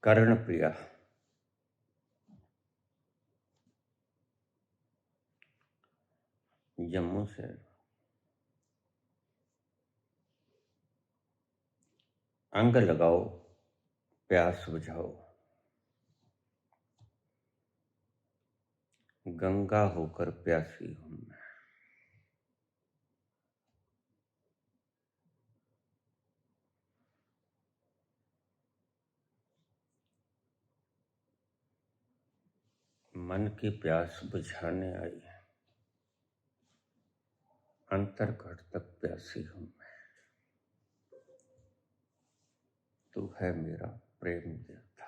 कर्णप्रिया। जम्मू से अंग लगाओ, प्यास बुझाओ, गंगा होकर प्यासी हूं मैं। मन की प्यास बुझाने आई, अंतर घट तक प्यासी हूं मैं। तू है मेरा प्रेम देवता,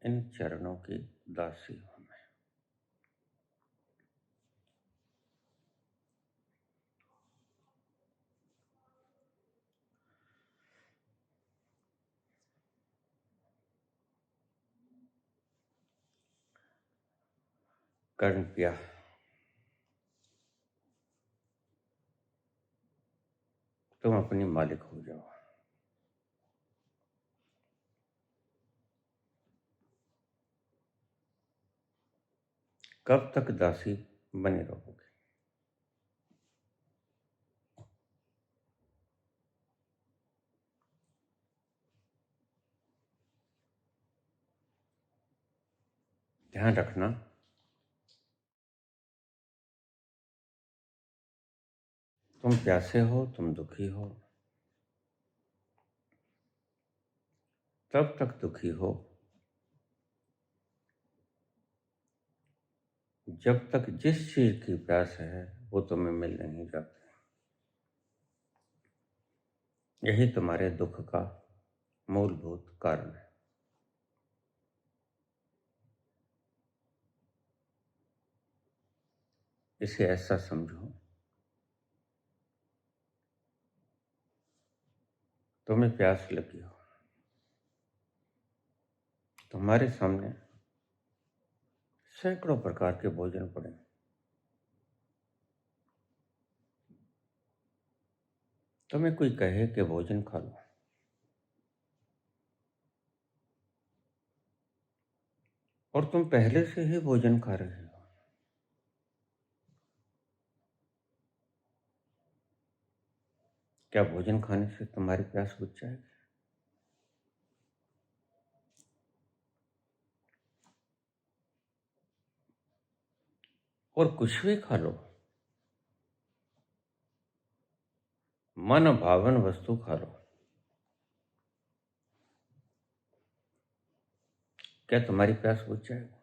इन चरणों की दासी हूं मैं। कर्णप्रिया, तुम अपनी मालिक हो जाओ। कब तक दासी बने रहोगे? ध्यान रखना, तुम प्यासे हो, तुम दुखी हो, तब तक दुखी हो जब तक जिस चीज की प्यास है वो तुम्हें मिल नहीं जाती। यही तुम्हारे दुख का मूलभूत कारण है। इसे ऐसा समझो, तुम्हें प्यास लगी हो, तुम्हारे सामने सैकड़ों प्रकार के भोजन पड़े, तुम्हें कोई कहे कि भोजन खा लो, और तुम पहले से ही भोजन खा रहे हो। क्या भोजन खाने से तुम्हारी प्यास बुझ जाएगी? और कुछ भी खा लो, मन भावन वस्तु खा लो, क्या तुम्हारी प्यास बुझ जाएगी?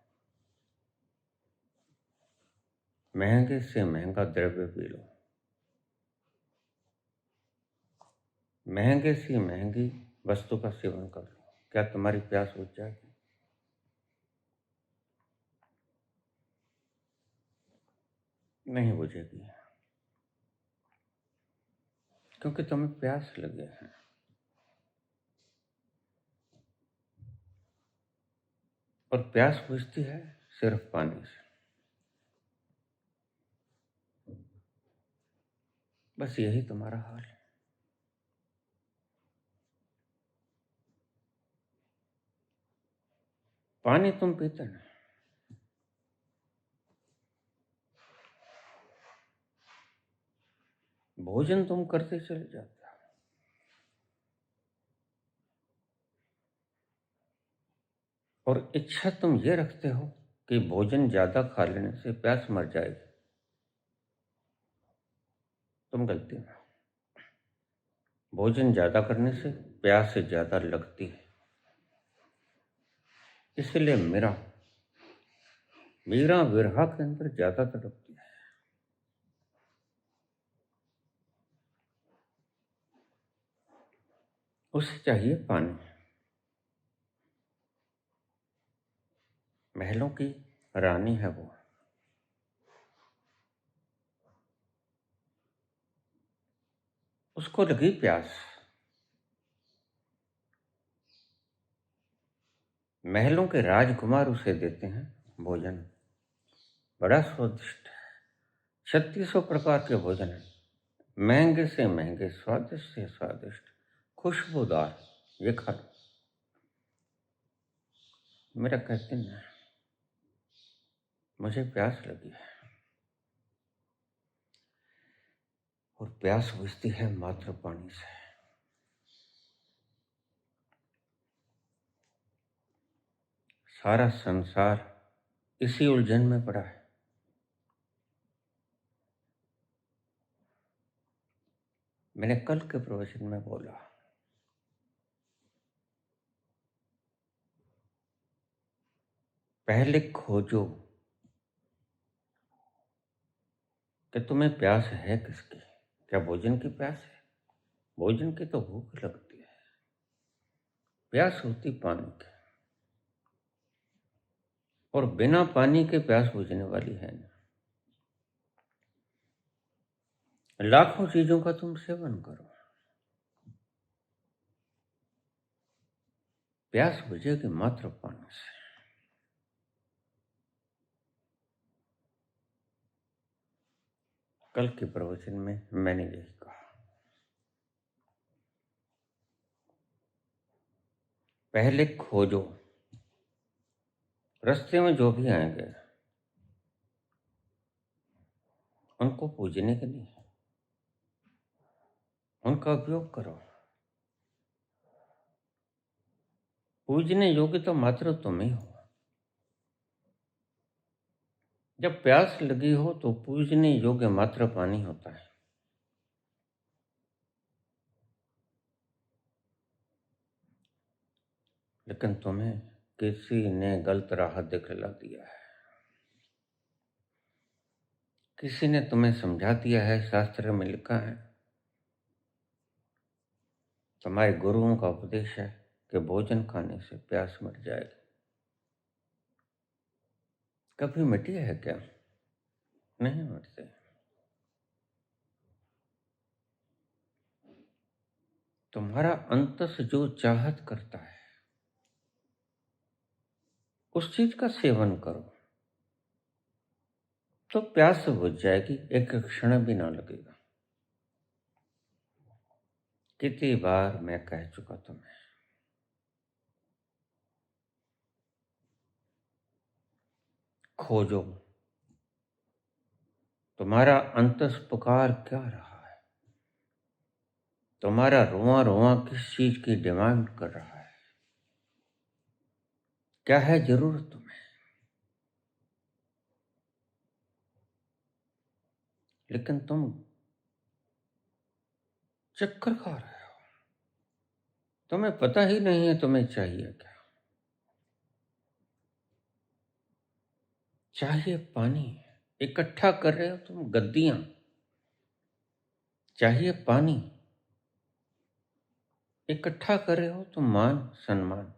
महंगे से महंगा द्रव्य पी लो, महंगे से महंगी वस्तु का सेवन कर लो, क्या तुम्हारी प्यास बुझ जाएगी? नहीं बुझेगी, क्योंकि तुम्हें प्यास लगे है। और प्यास बुझती है सिर्फ पानी से। बस यही तुम्हारा हाल है। पानी तुम पीते नहीं, भोजन तुम करते चले जाते हो, और इच्छा तुम ये रखते हो कि भोजन ज्यादा खा लेने से प्यास मर जाएगी। तुम गलती में, भोजन ज्यादा करने से प्यास से ज्यादा लगती है। इसलिए मीरा विरहा के अंदर ज्यादा तड़पती है। उसे चाहिए पानी। महलों की रानी है वो, उसको लगी प्यास। महलों के राजकुमार उसे देते हैं भोजन, बड़ा स्वादिष्ट है। 3600 प्रकार के भोजन है, महंगे से महंगे, स्वादिष्ट से स्वादिष्ट, खुशबूदार। ये खा लो। मेरा कहते ना, मुझे प्यास लगी है और प्यास बुझती है मात्र पानी से। सारा संसार इसी उलझन में पड़ा है। मैंने कल के प्रवचन में बोला, पहले खोजो कि तुम्हें प्यास है किसकी। क्या भोजन की प्यास है? भोजन की तो भूख लगती है, प्यास होती पानी की, और बिना पानी के प्यास बुझने वाली है ना। लाखों चीजों का तुम सेवन करो, प्यास बुझेगी मात्र पानी से। कल के प्रवचन में मैंने यही कहा, पहले खोजो। रास्ते में जो भी आएंगे उनको पूजने के लिए उनका उपयोग करो। पूजने योग्य तो मात्र तुम ही हो। जब प्यास लगी हो तो पूजने योग्य मात्र पानी होता है। लेकिन तुम्हें किसी ने गलत राह दिखला दिया है, किसी ने तुम्हें समझा दिया है। शास्त्र में लिखा है, तुम्हारे गुरुओं का उपदेश है कि भोजन खाने से प्यास मिट जाएगी। कभी मिटी है क्या? नहीं मिटते। तुम्हारा अंतस जो चाहत करता है उस चीज का सेवन करो तो प्यास बुझ जाएगी, एक क्षण भी ना लगेगा। कितनी बार मैं कह चुका तुम्हें, खोजो। तुम्हारा अंतस पुकार क्या रहा है? तुम्हारा रोआ रोआ किस चीज की डिमांड कर रहा है? क्या है जरूरत तुम्हें? लेकिन तुम चक्कर खा रहे हो, तुम्हें पता ही नहीं है तुम्हें चाहिए क्या। चाहिए पानी, इकट्ठा कर रहे हो तुम गद्दियां। चाहिए पानी, इकट्ठा कर रहे हो तुम मान सम्मान।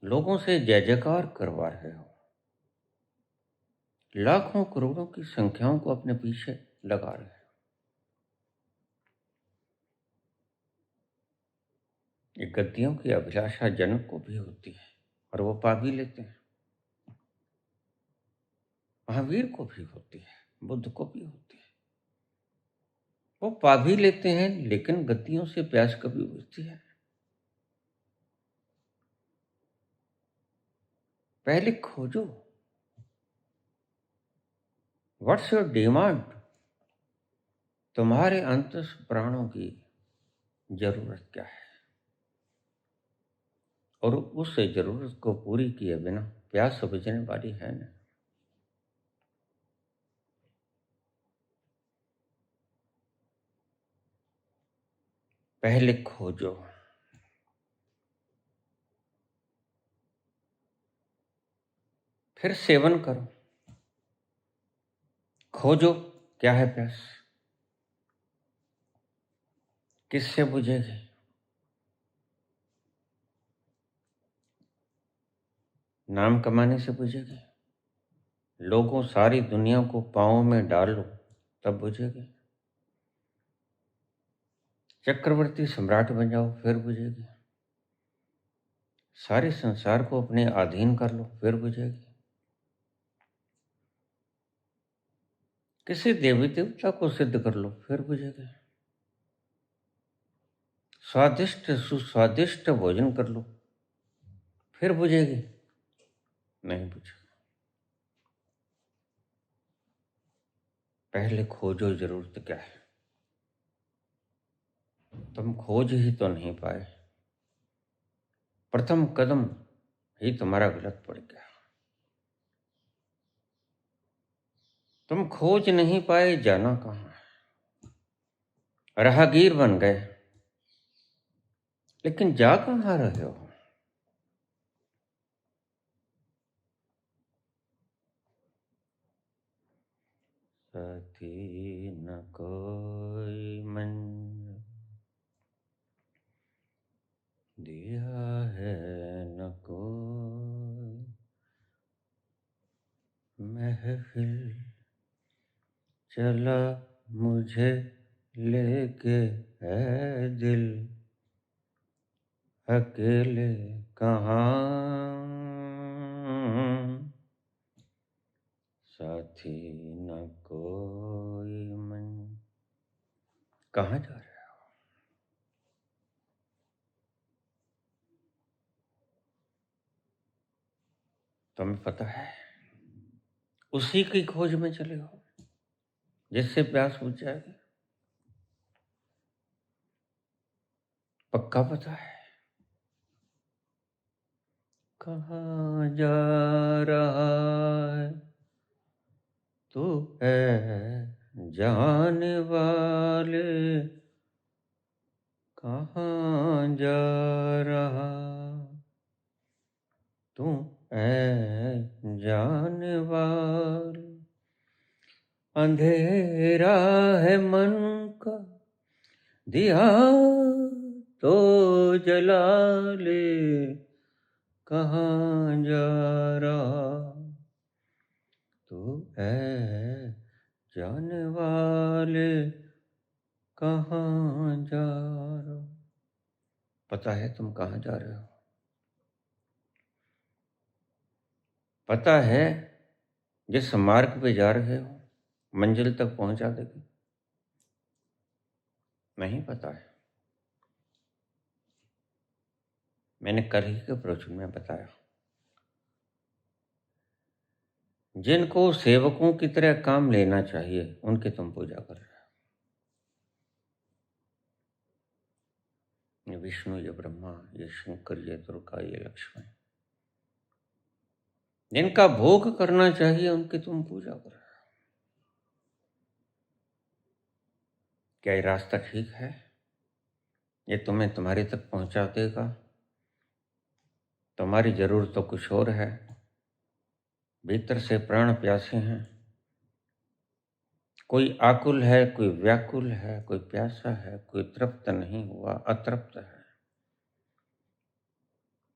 लोगों से जय जयकार करवा रहे हो, लाखों करोड़ों की संख्याओं को अपने पीछे लगा रहे हो। ये गद्दियों की अभिलाषा जनक को भी होती है और वो पा भी लेते हैं। महावीर को भी होती है, बुद्ध को भी होती है, वो पा भी लेते हैं। लेकिन गद्दियों से प्यास कभी बुझती है? पहले खोजो, व्हाट्स योर डिमांड। तुम्हारे अंतस प्राणों की जरूरत क्या है, और उस जरूरत को पूरी किए बिना प्यास बुझने वाली है ना। पहले खोजो, फिर सेवन करो। खोजो क्या है प्यास, किससे बुझेगी? नाम कमाने से बुझेगी? लोगों सारी दुनिया को पांव में डाल लो तब बुझेगी? चक्रवर्ती सम्राट बन जाओ फिर बुझेगी? सारे संसार को अपने अधीन कर लो फिर बुझेगी? किसी देवी देवता को सिद्ध कर लो फिर बुझेगी? स्वादिष्ट सुस्वादिष्ट भोजन कर लो फिर बुझेगी? नहीं बुझेगी। पहले खोजो जरूरत क्या है। तुम खोज ही तो नहीं पाए, प्रथम कदम ही तुम्हारा गलत पड़ गया। तुम खोज नहीं पाए जाना कहाँ, राहगीर बन गए, लेकिन जा कहाँ रहे हो? साथी न कोई मन दिया है न कोई, महफिल चला मुझे लेके है दिल, अकेले कहाँ साथी न कोई मन। कहाँ जा रहे हो? तुम्हें पता है उसी की खोज में चले हो जिससे प्यास बुझ जाएगी। पक्का पता है कहाँ जा रहा है तू है जाने वाले, कहाँ जा रहा तू है जाने वाले। अंधेरा है मन का दिया तो जला ले, कहाँ जा रहा तू है जाने वाले, कहाँ जा रहा। पता है तुम कहाँ जा रहे हो? पता है जिस मार्ग पे जा रहे हो मंजिल तक पहुंचा देगी? नहीं पता है। मैंने कल ही के प्रवचन में बताया, जिनको सेवकों की तरह काम लेना चाहिए उनकी तुम पूजा कर रहे हो। ये विष्णु, ये ब्रह्मा, ये शंकर, ये दुर्गा, ये लक्ष्मण, जिनका भोग करना चाहिए उनकी तुम पूजा कर रहे हो। क्या ये रास्ता ठीक है? ये तुम्हें तुम्हारे तक पहुंचा देगा? तुम्हारी जरूरत तो कुछ और है, भीतर से प्राण प्यासे हैं। कोई आकुल है, कोई व्याकुल है, कोई प्यासा है, कोई तृप्त नहीं हुआ, अतृप्त है।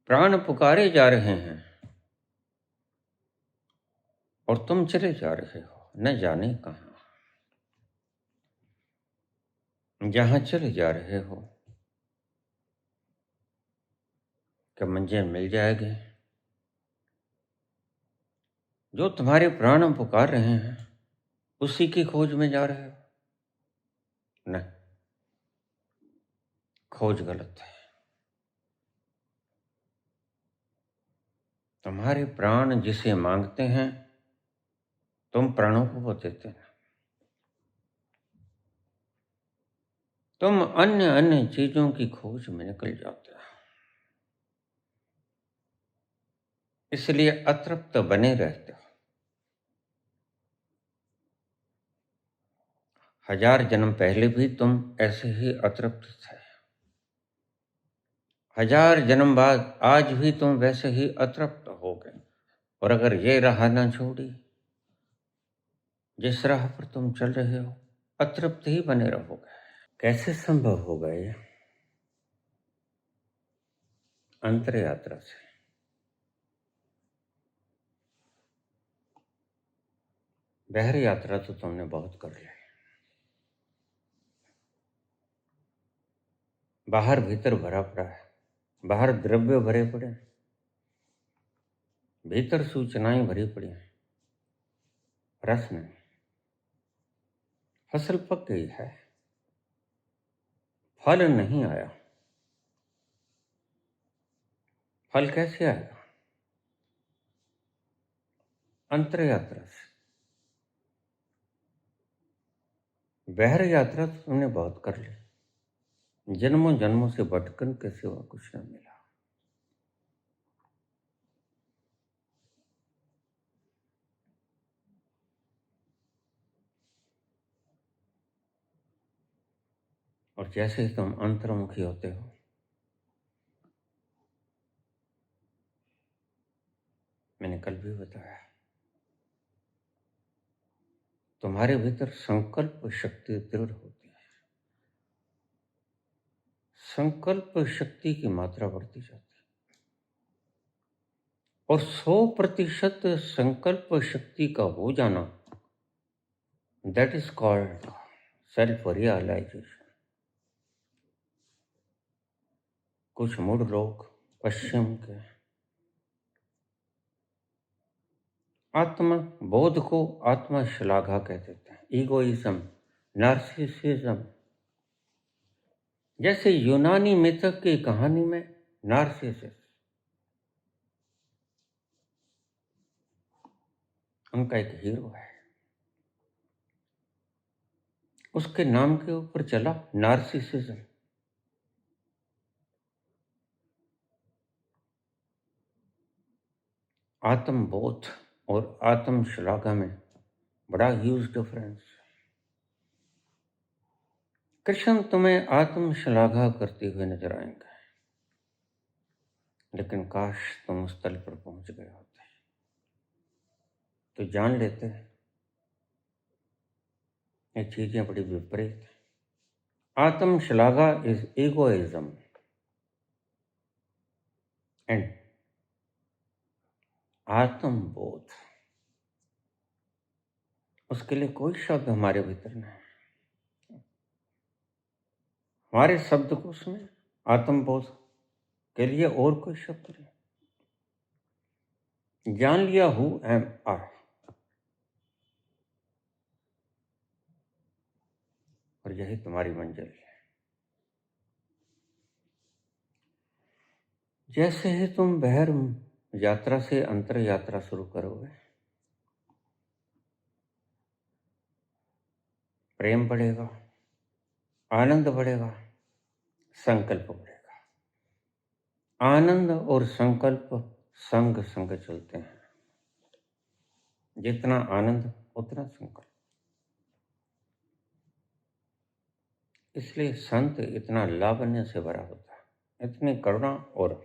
प्राण पुकारे जा रहे हैं और तुम चले जा रहे हो न जाने कहाँ। जहां चले जा रहे हो क्या मंजिल मिल जाएगी? जो तुम्हारे प्राण पुकार रहे हैं उसी की खोज में जा रहे हो? नहीं, खोज गलत है। तुम्हारे प्राण जिसे मांगते हैं तुम प्राणों को वो देते हैं। तुम अन्य अन्य चीजों की खोज में निकल जाते हो, इसलिए अतृप्त बने रहते हो। 1000 जन्म पहले भी तुम ऐसे ही अतृप्त थे, 1000 जन्म बाद आज भी तुम वैसे ही अतृप्त हो गए। और अगर ये राह ना छोड़ी, जिस राह पर तुम चल रहे हो, अतृप्त ही बने रहोगे। कैसे संभव होगा ये? अंतर यात्रा से। बाहर यात्रा तो तुमने बहुत कर ली, बाहर भीतर भरा पड़ा है, बाहर द्रव्य भरे पड़े हैं, भीतर सूचनाएं भरी पड़ी हैं, रस नहीं। फसल पक गई है, फल नहीं आया। फल कैसे आएगा? अंतर यात्रा से। बहर यात्रा तो तुमने बहुत कर ली, जन्मों जन्मों से भटकन के सिवा कुछ न मिला। और जैसे ही तुम अंतर्मुखी होते हो, मैंने कल भी बताया, तुम्हारे भीतर संकल्प शक्ति दृढ़ होती है, संकल्प शक्ति की मात्रा बढ़ती जाती है, और 100% संकल्प शक्ति का हो जाना, that is called self realisation. कुछ मूढ़ लोग पश्चिम के आत्मा बोध को आत्मा श्लाघा कह देते हैं, ईगोइज्म, नार्सिसिज्म। जैसे यूनानी मिथक की कहानी में नार्सिसिस, उनका एक हीरो है, उसके नाम के ऊपर चला नार्सिसिज्म। आत्मबोध और आत्म श्लाघा में बड़ा ह्यूज डिफरेंस। कृष्ण तुम्हें आत्म श्लाघा करते हुए नजर आएंगे, लेकिन काश तुम उस तल पर पहुंच गए होते तो जान लेते ये चीजें बड़ी विपरीत हैं। आत्म श्लाघा इज ईगोइज्म एंड आत्मबोध, उसके लिए कोई शब्द हमारे भीतर नहीं है। हमारे शब्दकोश में आत्मबोध के लिए और कोई शब्द नहीं। जान लिया हु एम आई, और यही तुम्हारी मंजिल है। जैसे ही तुम बहर यात्रा से अंतर यात्रा शुरू करोगे, प्रेम बढ़ेगा, आनंद बढ़ेगा, संकल्प बढ़ेगा। आनंद और संकल्प संग संग चलते हैं, जितना आनंद उतना संकल्प। इसलिए संत इतना लावण्य से भरा होता है, इतनी करुणा और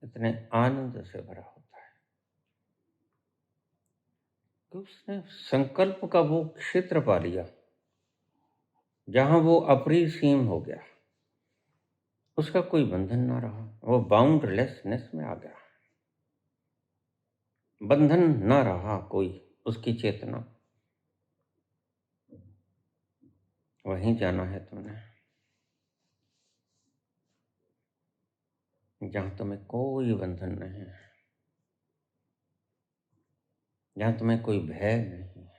इतने आनंद से भरा होता है कि उसने संकल्प का वो क्षेत्र पा लिया जहां वो अपरिसीम हो गया, उसका कोई बंधन ना रहा, वो बाउंडलेसनेस में आ गया, बंधन ना रहा कोई, उसकी चेतना। वहीं जाना है तुमने जहां तुम्हें कोई बंधन नहीं है, जहां तुम्हें कोई भय नहीं है।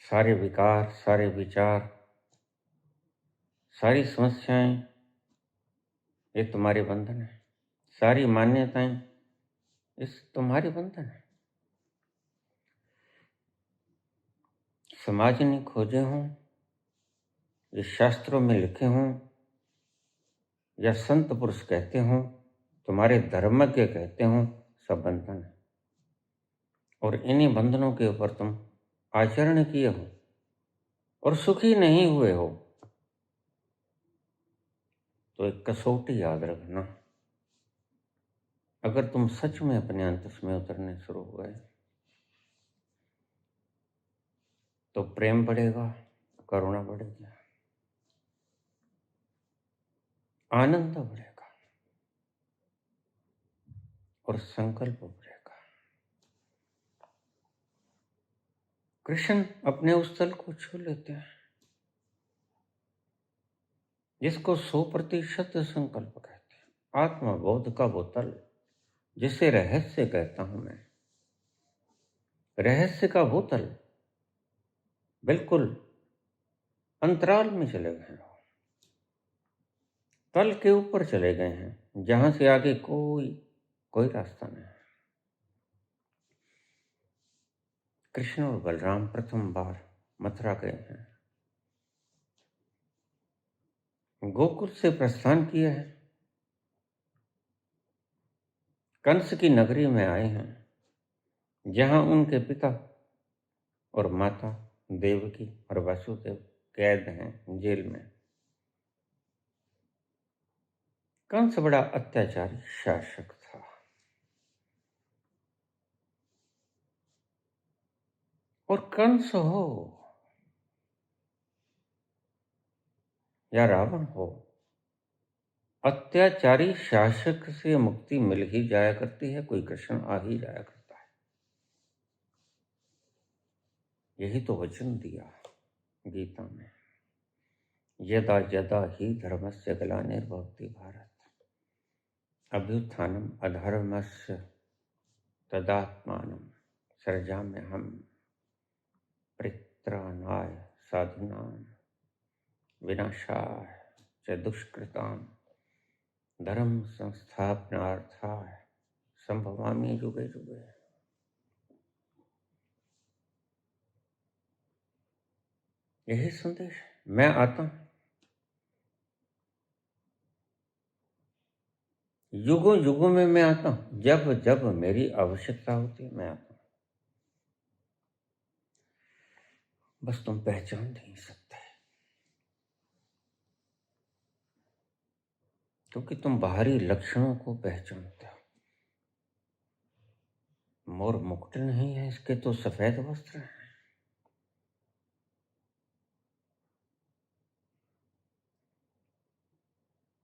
सारे विकार, सारे विचार, सारी समस्याएं, ये तुम्हारे बंधन है। सारी मान्यताएं, इस तुम्हारे बंधन है। समाज ने खोजे हों, ये शास्त्रों में लिखे हों, या संत पुरुष कहते हों, तुम्हारे धर्मज्ञ कहते हों, सब बंधन है। और इन्हीं बंधनों के ऊपर तुम आचरण किए हो और सुखी नहीं हुए हो, तो एक कसौटी याद रखना, अगर तुम सच में अपने अंतस में उतरने शुरू हुए तो प्रेम बढ़ेगा, करुणा बढ़ेगी, आनंद बढ़ेगा और संकल्प बढ़ेगा। कृष्ण अपने उस तल को छू लेते हैं जिसको 100% संकल्प कहते हैं, आत्मबोध का वो तल जिसे रहस्य कहता हूं मैं। रहस्य का वो तल बिल्कुल अंतराल में चले गए हैं, तल के ऊपर चले गए हैं, जहां से आगे कोई रास्ता नहीं है। कृष्ण और बलराम प्रथम बार मथुरा गए हैं, गोकुल से प्रस्थान किया है, कंस की नगरी में आए हैं, जहां उनके पिता और माता देवकी और वसुदेव कैद हैं जेल में। कंस बड़ा अत्याचारी शासक था। और कंस हो या रावण हो, अत्याचारी शासक से मुक्ति मिल ही जाया करती है, कोई कृष्ण आ ही जाया करता है। यही तो वचन दिया गीता में, यदा यदा ही धर्मस्य ग्लानिर्भवति भारत अभ्युत्थानम् अधर्मस्य तदात्मानं सृजाम्यहम् परित्राणाय साधूनां विनाशाय च दुष्कृतां धर्म संस्थापनार्थाय संभवामि युगे युगे। यही संदेश मैं आता हूं, युगों युगों में मैं आता हूं, जब जब मेरी आवश्यकता होती है मैं आता हूं। बस तुम पहचान नहीं सकते, क्योंकि तुम बाहरी लक्षणों को पहचानते हो। मोर मुकुट नहीं है, इसके तो सफेद वस्त्र हैं।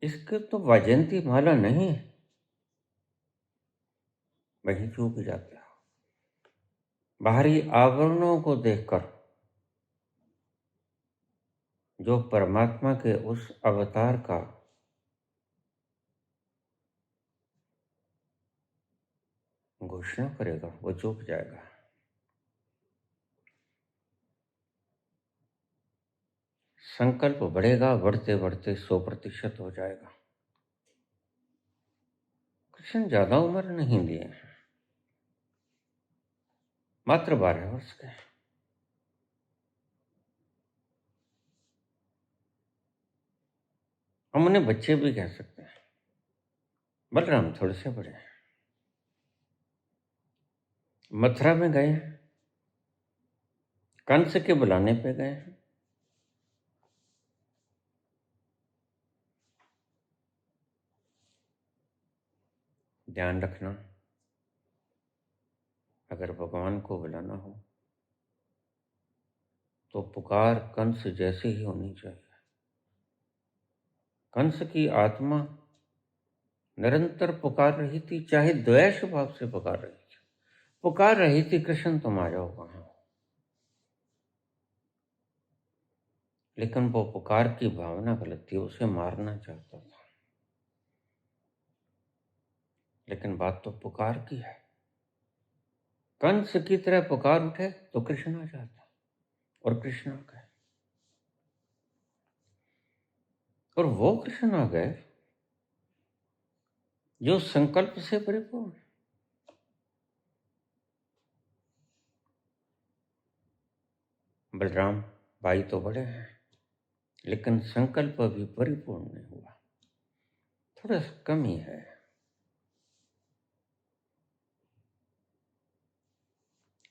इसके तो वैजयंती माला नहीं है, वही चूक जाते हो। बाहरी आवरणों को देखकर जो परमात्मा के उस अवतार का घोषणा करेगा वो चूक जाएगा। संकल्प बढ़ेगा, बढ़ते बढ़ते 100% हो जाएगा। कृष्ण ज्यादा उम्र नहीं लिए हैं, मात्र 12 वर्ष के। हम उन्हें बच्चे भी कह सकते हैं। बलराम थोड़े से बड़े हैं। मथुरा में गए हैं, कंस के बुलाने पे गए हैं। ध्यान रखना, अगर भगवान को बुलाना हो तो पुकार कंस जैसी ही होनी चाहिए। कंस की आत्मा निरंतर पुकार रही थी, चाहे द्वेष भाव से पुकार रही थी, पुकार रही थी कृष्ण तुम आ जाओ वहां। लेकिन वो पुकार की भावना गलत थी, उसे मारना चाहता था। लेकिन बात तो पुकार की है। कंस की तरह पुकार उठे तो कृष्ण आ जाता, और कृष्ण आ गए। और वो कृष्ण आ गए जो संकल्प से परिपूर्ण। बलराम भाई तो बड़े हैं, लेकिन संकल्प अभी परिपूर्ण नहीं हुआ, थोड़ा सा कमी है।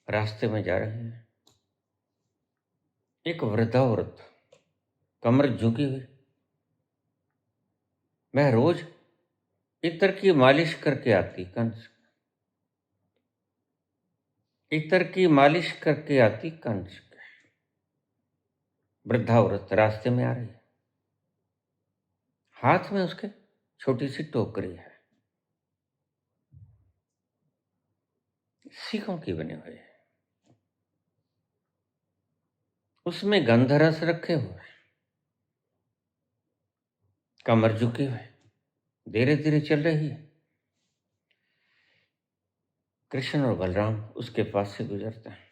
रास्ते में जा रहे हैं, एक वृद्धा औरत कमर झुकी हुई, वह रोज इत्र की मालिश करके आती। कंस इत्र की मालिश करके आती कंस। वृद्धा औरत रास्ते में आ रही है, हाथ में उसके छोटी सी टोकरी है, सीखों की बने हुए, उसमें गंधरस रखे हुए, कमर झुके हुए, धीरे धीरे चल रही है। कृष्ण और बलराम उसके पास से गुजरते हैं।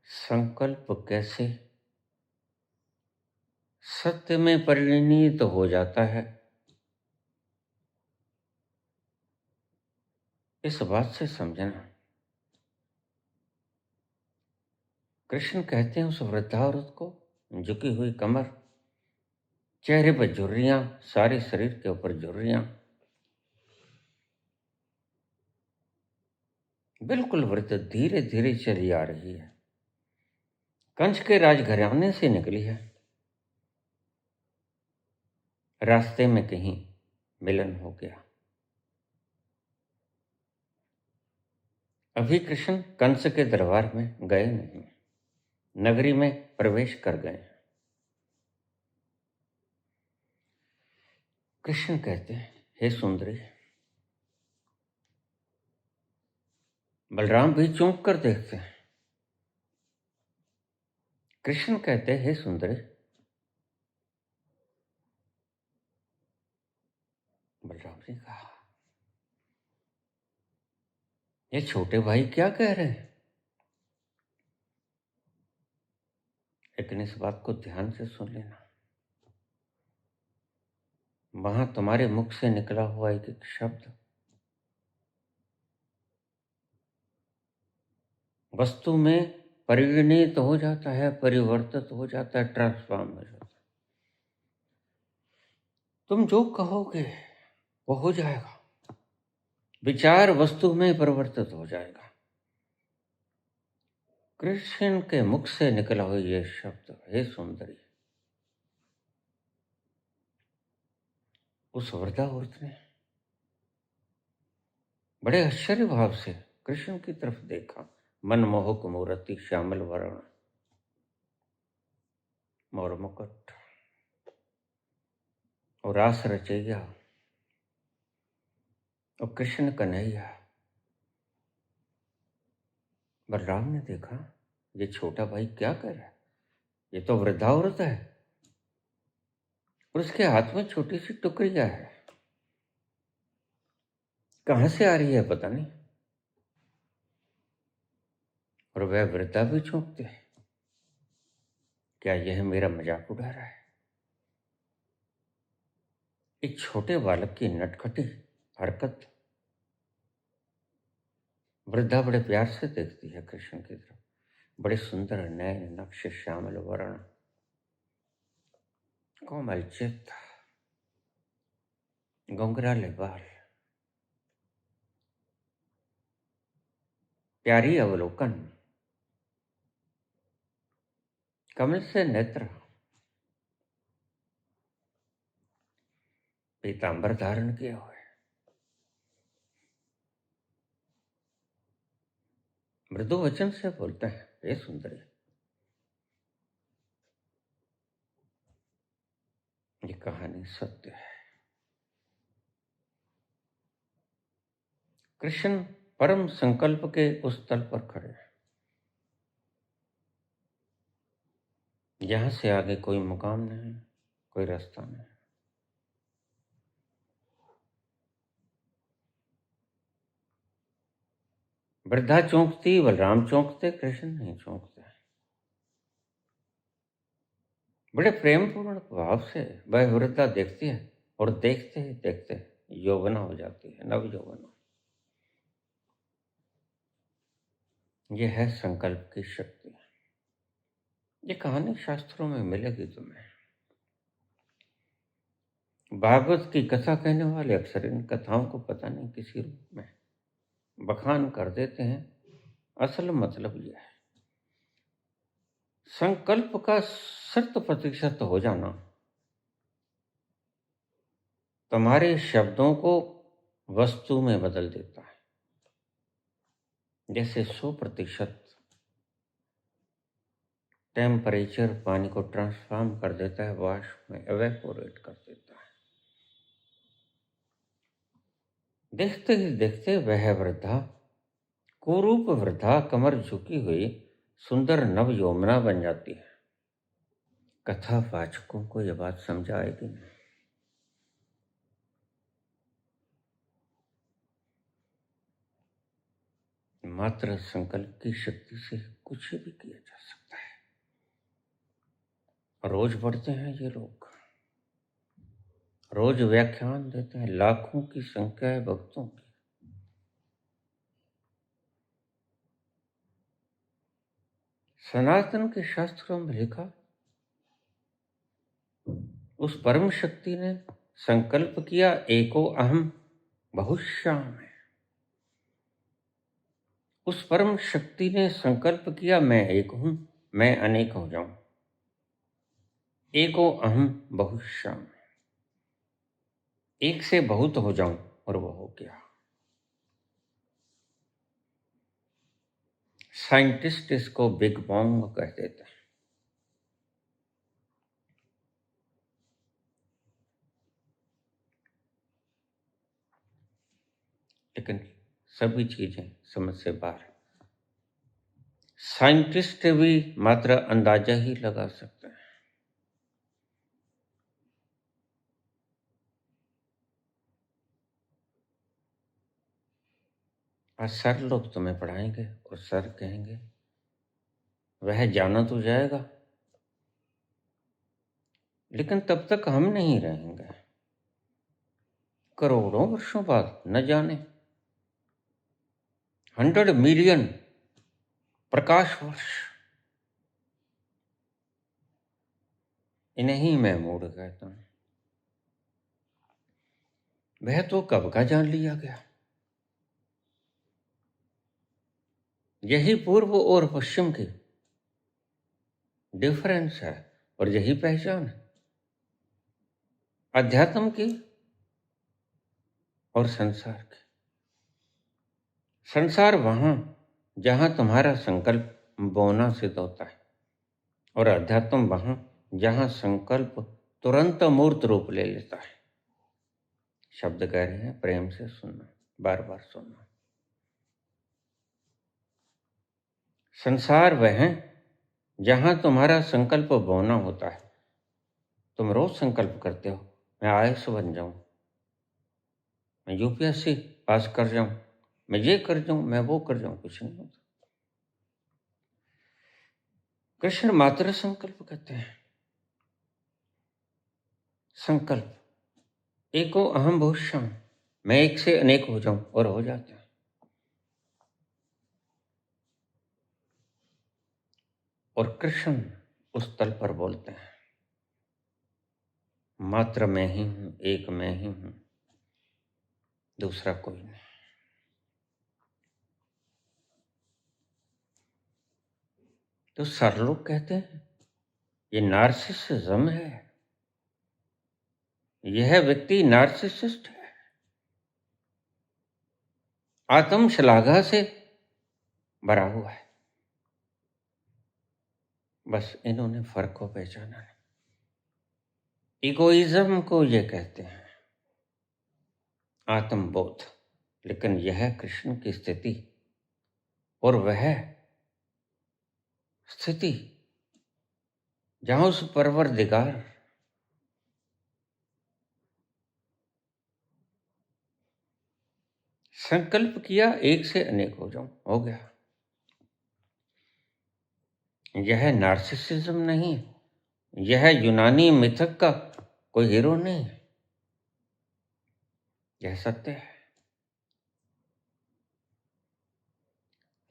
संकल्प कैसे सत्य में परिणित हो जाता है, इस बात से समझना, कृष्ण कहते हैं उस वृद्धा औरत को, झुकी हुई कमर, चेहरे पर झुर्रियां, सारे शरीर के ऊपर झुर्रियां, बिल्कुल वृद्ध धीरे धीरे चली आ रही है, कंस के राजघराने से निकली है। रास्ते में कहीं मिलन हो गया। अभी कृष्ण कंस के दरबार में गए नहीं, नगरी में प्रवेश कर गए। कृष्ण कहते हैं, हे सुंदरी। बलराम भी चौंक कर देखते हैं। कृष्ण कहते हैं, हे सुंदरी। बलराम ने कहा, ये छोटे भाई क्या कह रहे हैं? लेकिन इस बात को ध्यान से सुन लेना, वहां तुम्हारे मुख से निकला हुआ एक एक शब्द वस्तु में परिणित हो जाता है, परिवर्तित हो जाता है, ट्रांसफॉर्म हो जाता है। तुम जो कहोगे वो हो जाएगा, विचार वस्तु में परिवर्तित हो जाएगा। कृष्ण के मुख से निकला हुआ ये शब्द, हे सुंदरी, उस वृद्धा औरत ने बड़े आश्चर्य भाव से कृष्ण की तरफ देखा। मनमोहक मूर्ति, श्यामल वर्ण, मोर मुकुट और रास रचैया और कृष्ण कन्हैया। बलराम ने देखा, ये छोटा भाई क्या कर रहा है? ये तो वृद्धा औरत है और उसके हाथ में छोटी सी टुकड़िया है। कहां से आ रही है पता नहीं। और वह वृद्धा भी चौंकते हैं, क्या यह मेरा मजाक उड़ा रहा है? एक छोटे बालक की नटखटी हरकत। वृद्धा बड़े प्यार से देखती है कृष्ण की तरफ। बड़े सुंदर नयन, नक्श, श्यामल वर्ण, कोमल चित्त, घुंघराले बाल, प्यारी अवलोकन, कमल से नेत्र, पीतांबर धारण किए हुए, मृदु वचन से बोलते हैं, हे सुंदरी, ये कहानी सत्य है। कृष्ण परम संकल्प के उस तल पर खड़े हैं, यहां से आगे कोई मुकाम नहीं, कोई रास्ता नहीं। वृद्धा चौंकती, बलराम चौंकते, कृष्ण नहीं चौंकते। बड़े प्रेमपूर्ण भाव से वह वृद्धा देखती है और देखते ही देखते यौवना हो जाती है, नव यौवना। यह है संकल्प की शक्ति। ये कहानी शास्त्रों में मिलेगी तुम्हें। भागवत की कथा कहने वाले अक्सर इन कथाओं को पता नहीं किसी रूप में बखान कर देते हैं। असल मतलब यह है, संकल्प का 100% हो जाना तुम्हारे शब्दों को वस्तु में बदल देता है। जैसे 100% टेम्परेचर पानी को ट्रांसफॉर्म कर देता है, वाष्प में एवेपोरेट कर देता है। देखते ही देखते वह वृद्धा, कुरूप वृद्धा, कमर झुकी हुई सुंदर नव यौवना बन जाती है। कथा वाचकों को यह बात समझाएगी नहीं। मात्र संकल्प की शक्ति से कुछ भी किया जा सकता है। रोज बढ़ते हैं ये लोग, रोज व्याख्यान देते हैं, लाखों की संख्या है भक्तों की। सनातन के शास्त्रों में लिखा, उस परम शक्ति ने संकल्प किया, एको अहम बहुश्याम है। उस परम शक्ति ने संकल्प किया, मैं एक हूं, मैं अनेक हो जाऊं। एको अहम बहुश्याम, एक से बहुत हो जाऊं, और वो हो गया। साइंटिस्ट इसको बिग बैंग कह देते हैं। लेकिन सभी चीजें समझ से बाहर है। साइंटिस्ट भी मात्र अंदाजा ही लगा सकते हैं। आज सर लोग तुम्हें पढ़ाएंगे और सर कहेंगे वह जाना तो जाएगा, लेकिन तब तक हम नहीं रहेंगे। करोड़ों वर्षों बाद, न जाने 100 मिलियन प्रकाश वर्ष, इन्हें मैं मूड कहता हूं। वह तो कब का जान लिया गया। यही पूर्व और पश्चिम की डिफरेंस है, और यही पहचान है अध्यात्म की और संसार की। संसार वहां जहां तुम्हारा संकल्प बोना सिद्ध होता है, और अध्यात्म वहां जहां संकल्प तुरंत मूर्त रूप ले लेता है। शब्द कह रहे हैं, प्रेम से सुनना, बार बार सुनना। संसार वह है जहां तुम्हारा संकल्प बोना होता है। तुम रोज संकल्प करते हो, मैं आईएएस बन जाऊं, मैं यूपीएससी पास कर जाऊं, मैं ये कर जाऊं, मैं वो कर जाऊं। कुछ नहीं होता। कृष्ण मात्र संकल्प कहते हैं। संकल्प, एको अहम बहुश्याम, मैं एक से अनेक हो जाऊं, और हो जाते हैं। और कृष्ण उस तल पर बोलते हैं, मात्र मैं ही हूं, एक मैं ही हूं, दूसरा कोई नहीं। तो सर लोग कहते हैं ये नार्सिसिज्म है, यह व्यक्ति नार्सिसिस्ट है, आत्म श्लाघा से भरा हुआ है। बस इन्होंने फर्क को पहचाना नहीं। इगोइज्म को ये कहते हैं आत्मबोध। लेकिन यह कृष्ण की स्थिति, और वह स्थिति जहां उस परवरदिगार संकल्प किया, एक से अनेक हो जाऊं, हो गया। यह नार्सिसिज्म नहीं, यह यूनानी मिथक का कोई हीरो नहीं, यह सत्य है।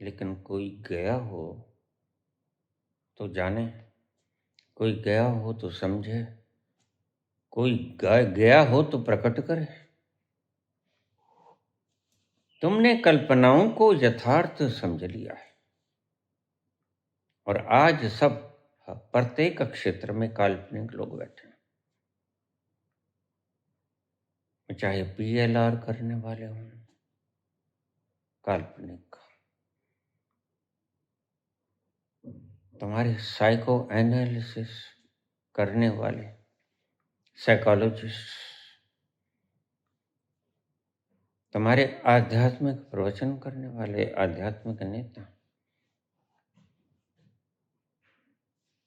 लेकिन कोई गया हो तो जाने, कोई गया हो तो समझे, कोई गया हो तो प्रकट करे। तुमने कल्पनाओं को यथार्थ समझ लिया है, और आज सब प्रत्येक क्षेत्र में काल्पनिक लोग बैठे हैं। चाहे पीएलआर करने वाले हों, काल्पनिक, तुम्हारे साइको एनालिसिस करने वाले साइकोलॉजिस्ट, तुम्हारे आध्यात्मिक प्रवचन करने वाले आध्यात्मिक नेता,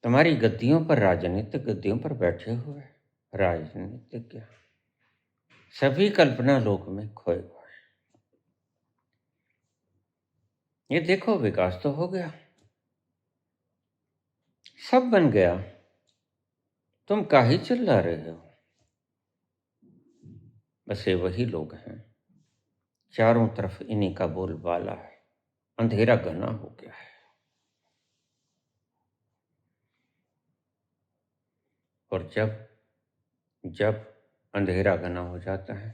तुम्हारी गद्दियों पर, राजनीतिक गद्दियों पर बैठे हुए राजनीतिज्ञ, सभी कल्पना लोक में खोए हुए। ये देखो, विकास तो हो गया, सब बन गया, तुम काहे चिल्ला रहे हो। बस ये वही लोग हैं, चारों तरफ इन्हीं का बोलबाला है, अंधेरा घना हो गया है। और जब जब अंधेरा घना हो जाता है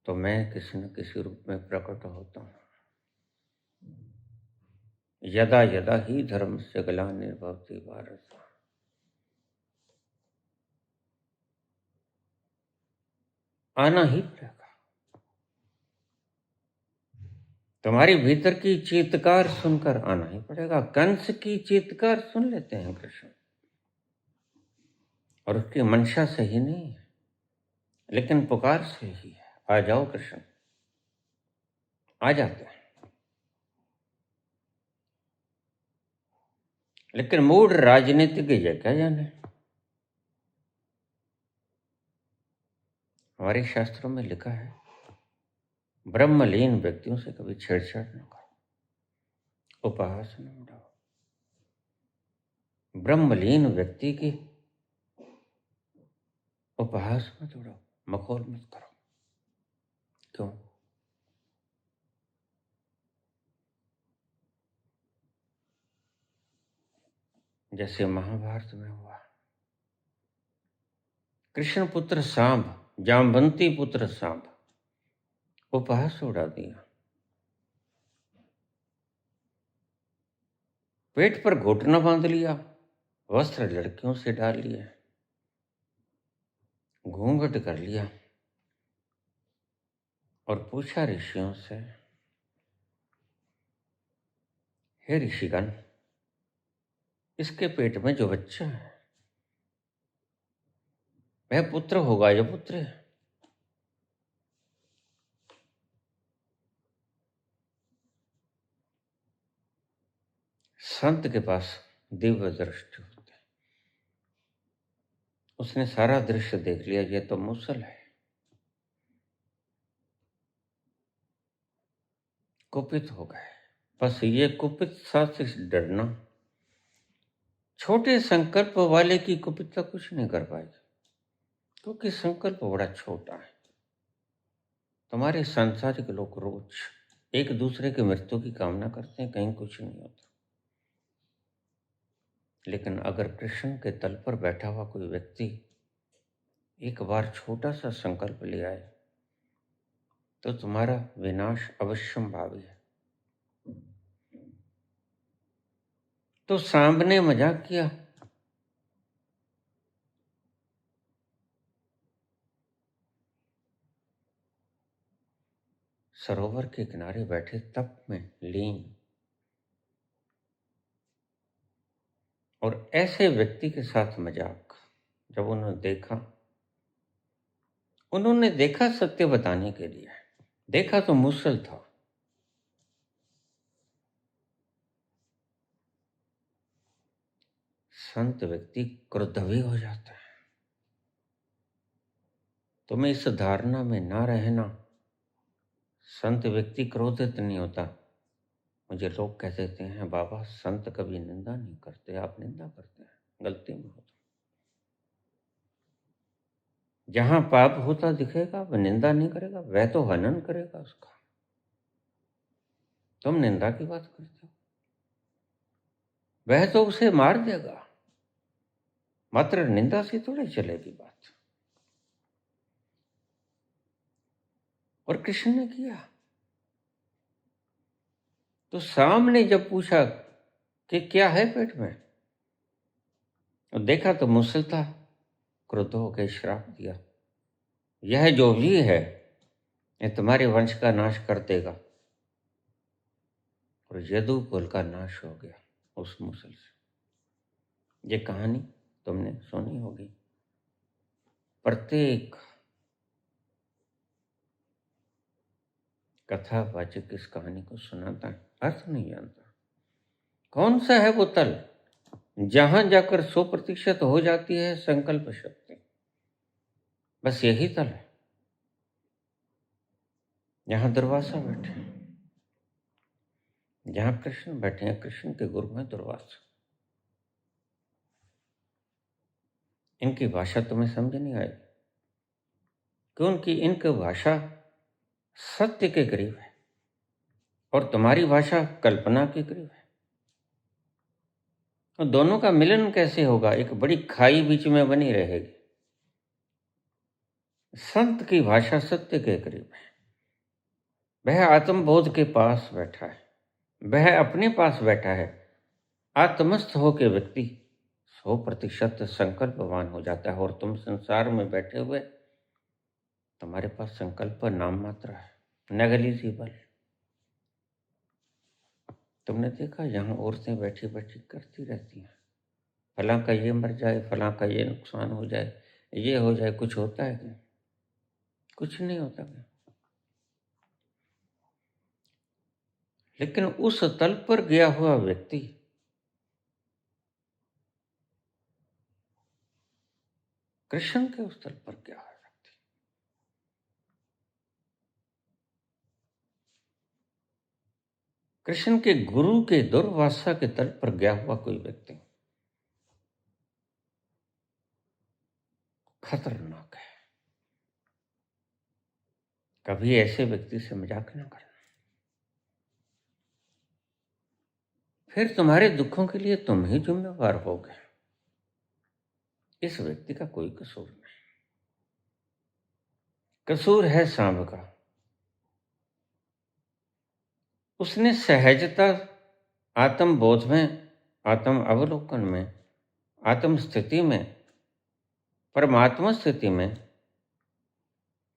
तो मैं किसी न किसी रूप में प्रकट होता हूँ। यदा यदा ही धर्मस्य ग्लानिर्भवति भारत, आना ही पड़ेगा। तुम्हारी भीतर की चीत्कार सुनकर आना ही पड़ेगा। कंस की चीत्कार सुन लेते हैं कृष्ण, और उसकी मंशा से ही नहीं है, लेकिन पुकार से ही है। आ जाओ कृष्ण, आ जाते हैं। लेकिन मूढ़ राजनीतिज्ञ ये क्या जाने। हमारे शास्त्रों में लिखा है, ब्रह्मलीन व्यक्तियों से कभी छेड़छाड़ न करो, उपहास न उड़ाओ। ब्रह्मलीन व्यक्ति की उपहास मत उड़ाओ, मखौल मत करो। क्यों? जैसे महाभारत में हुआ, कृष्ण पुत्र सांब, जाम्बंती पुत्र सांब, उपहास उड़ा दिया, पेट पर घुटना बांध लिया, वस्त्र लड़कियों से डाल लिए, घूंघट कर लिया और पूछा ऋषियों से, हे ऋषिगण, इसके पेट में जो बच्चा है वह पुत्र होगा या पुत्र है? संत के पास दिव्य दृष्टि होती है, उसने सारा दृश्य देख लिया, ये तो मूसल है। कुपित हो गए। बस ये कुपित सा से डरना, छोटे संकल्प वाले की कुपितता कुछ नहीं कर पाएगी, क्योंकि संकल्प बड़ा छोटा है। तुम्हारे सांसारिक लोग रोज एक दूसरे की मृत्यु की कामना करते हैं, कहीं कुछ नहीं होता। लेकिन अगर कृष्ण के तल पर बैठा हुआ कोई व्यक्ति एक बार छोटा सा संकल्प ले आए तो तुम्हारा विनाश अवश्यंभावी है। तो सांब ने मजाक किया, सरोवर के किनारे बैठे तप में लीन, और ऐसे व्यक्ति के साथ मजाक। जब उन्होंने देखा सत्य बताने के लिए, देखा तो मूसल था। संत व्यक्ति क्रुद्ध भी हो जाता है। तुम्हें इस धारणा में ना रहना, संत व्यक्ति क्रोधित नहीं होता। मुझे लोग कह देते हैं, बाबा संत कभी निंदा नहीं करते, आप निंदा करते हैं, गलती में होता। जहां पाप होता दिखेगा वह निंदा नहीं करेगा, वह तो हनन करेगा उसका। तुम निंदा की बात करते हो, वह तो उसे मार देगा, मात्र निंदा से थोड़ी चलेगी बात। और कृष्ण ने किया। तो सामने जब पूछा कि क्या है पेट में, और देखा तो मूसल था, क्रुद्ध होकर श्राप दिया, यह जो भी है यह तुम्हारे वंश का नाश कर देगा। और यदुकुल का नाश हो गया उस मूसल से। ये कहानी तुमने सुनी होगी। प्रत्येक कथावाचक इस कहानी को सुनाता है, अर्थ नहीं जानता। कौन सा है वो तल जहां जाकर 100% हो जाती है संकल्प शक्ति? बस यही तल है। जहां दुर्वासा बैठे, जहां कृष्ण बैठे हैं, कृष्ण के गुरु हैं दुर्वासा। इनकी भाषा तुम्हें समझ नहीं आएगी, क्योंकि इनकी भाषा सत्य के करीब है और तुम्हारी भाषा कल्पना के करीब है। तो दोनों का मिलन कैसे होगा? एक बड़ी खाई बीच में बनी रहेगी। संत की भाषा सत्य के करीब है। वह आत्मबोध के पास बैठा है, वह अपने पास बैठा है। आत्मस्थ होकर व्यक्ति 100% संकल्पवान हो जाता है, और तुम संसार में बैठे हुए तुम्हारे पास संकल्प नाम मात्र है, नेगलिजिबल। तुमने देखा यहाँ औरतें बैठी बैठी करती रहती हैं, फलां का ये मर जाए, फलां का ये नुकसान हो जाए, ये हो जाए। कुछ होता है क्या? कुछ नहीं होता क्या? लेकिन उस तल पर गया हुआ व्यक्ति कृष्ण के उस तल पर क्या है? कृष्ण के गुरु के दुर्वासा के तल पर गया हुआ कोई व्यक्ति खतरनाक है। कभी ऐसे व्यक्ति से मजाक ना करना, फिर तुम्हारे दुखों के लिए तुम ही जिम्मेवार होगे। इस व्यक्ति का कोई कसूर नहीं, कसूर है सांब का। उसने सहजता आत्म बोध में, आत्म अवलोकन में, आत्म स्थिति में, परमात्मा स्थिति में,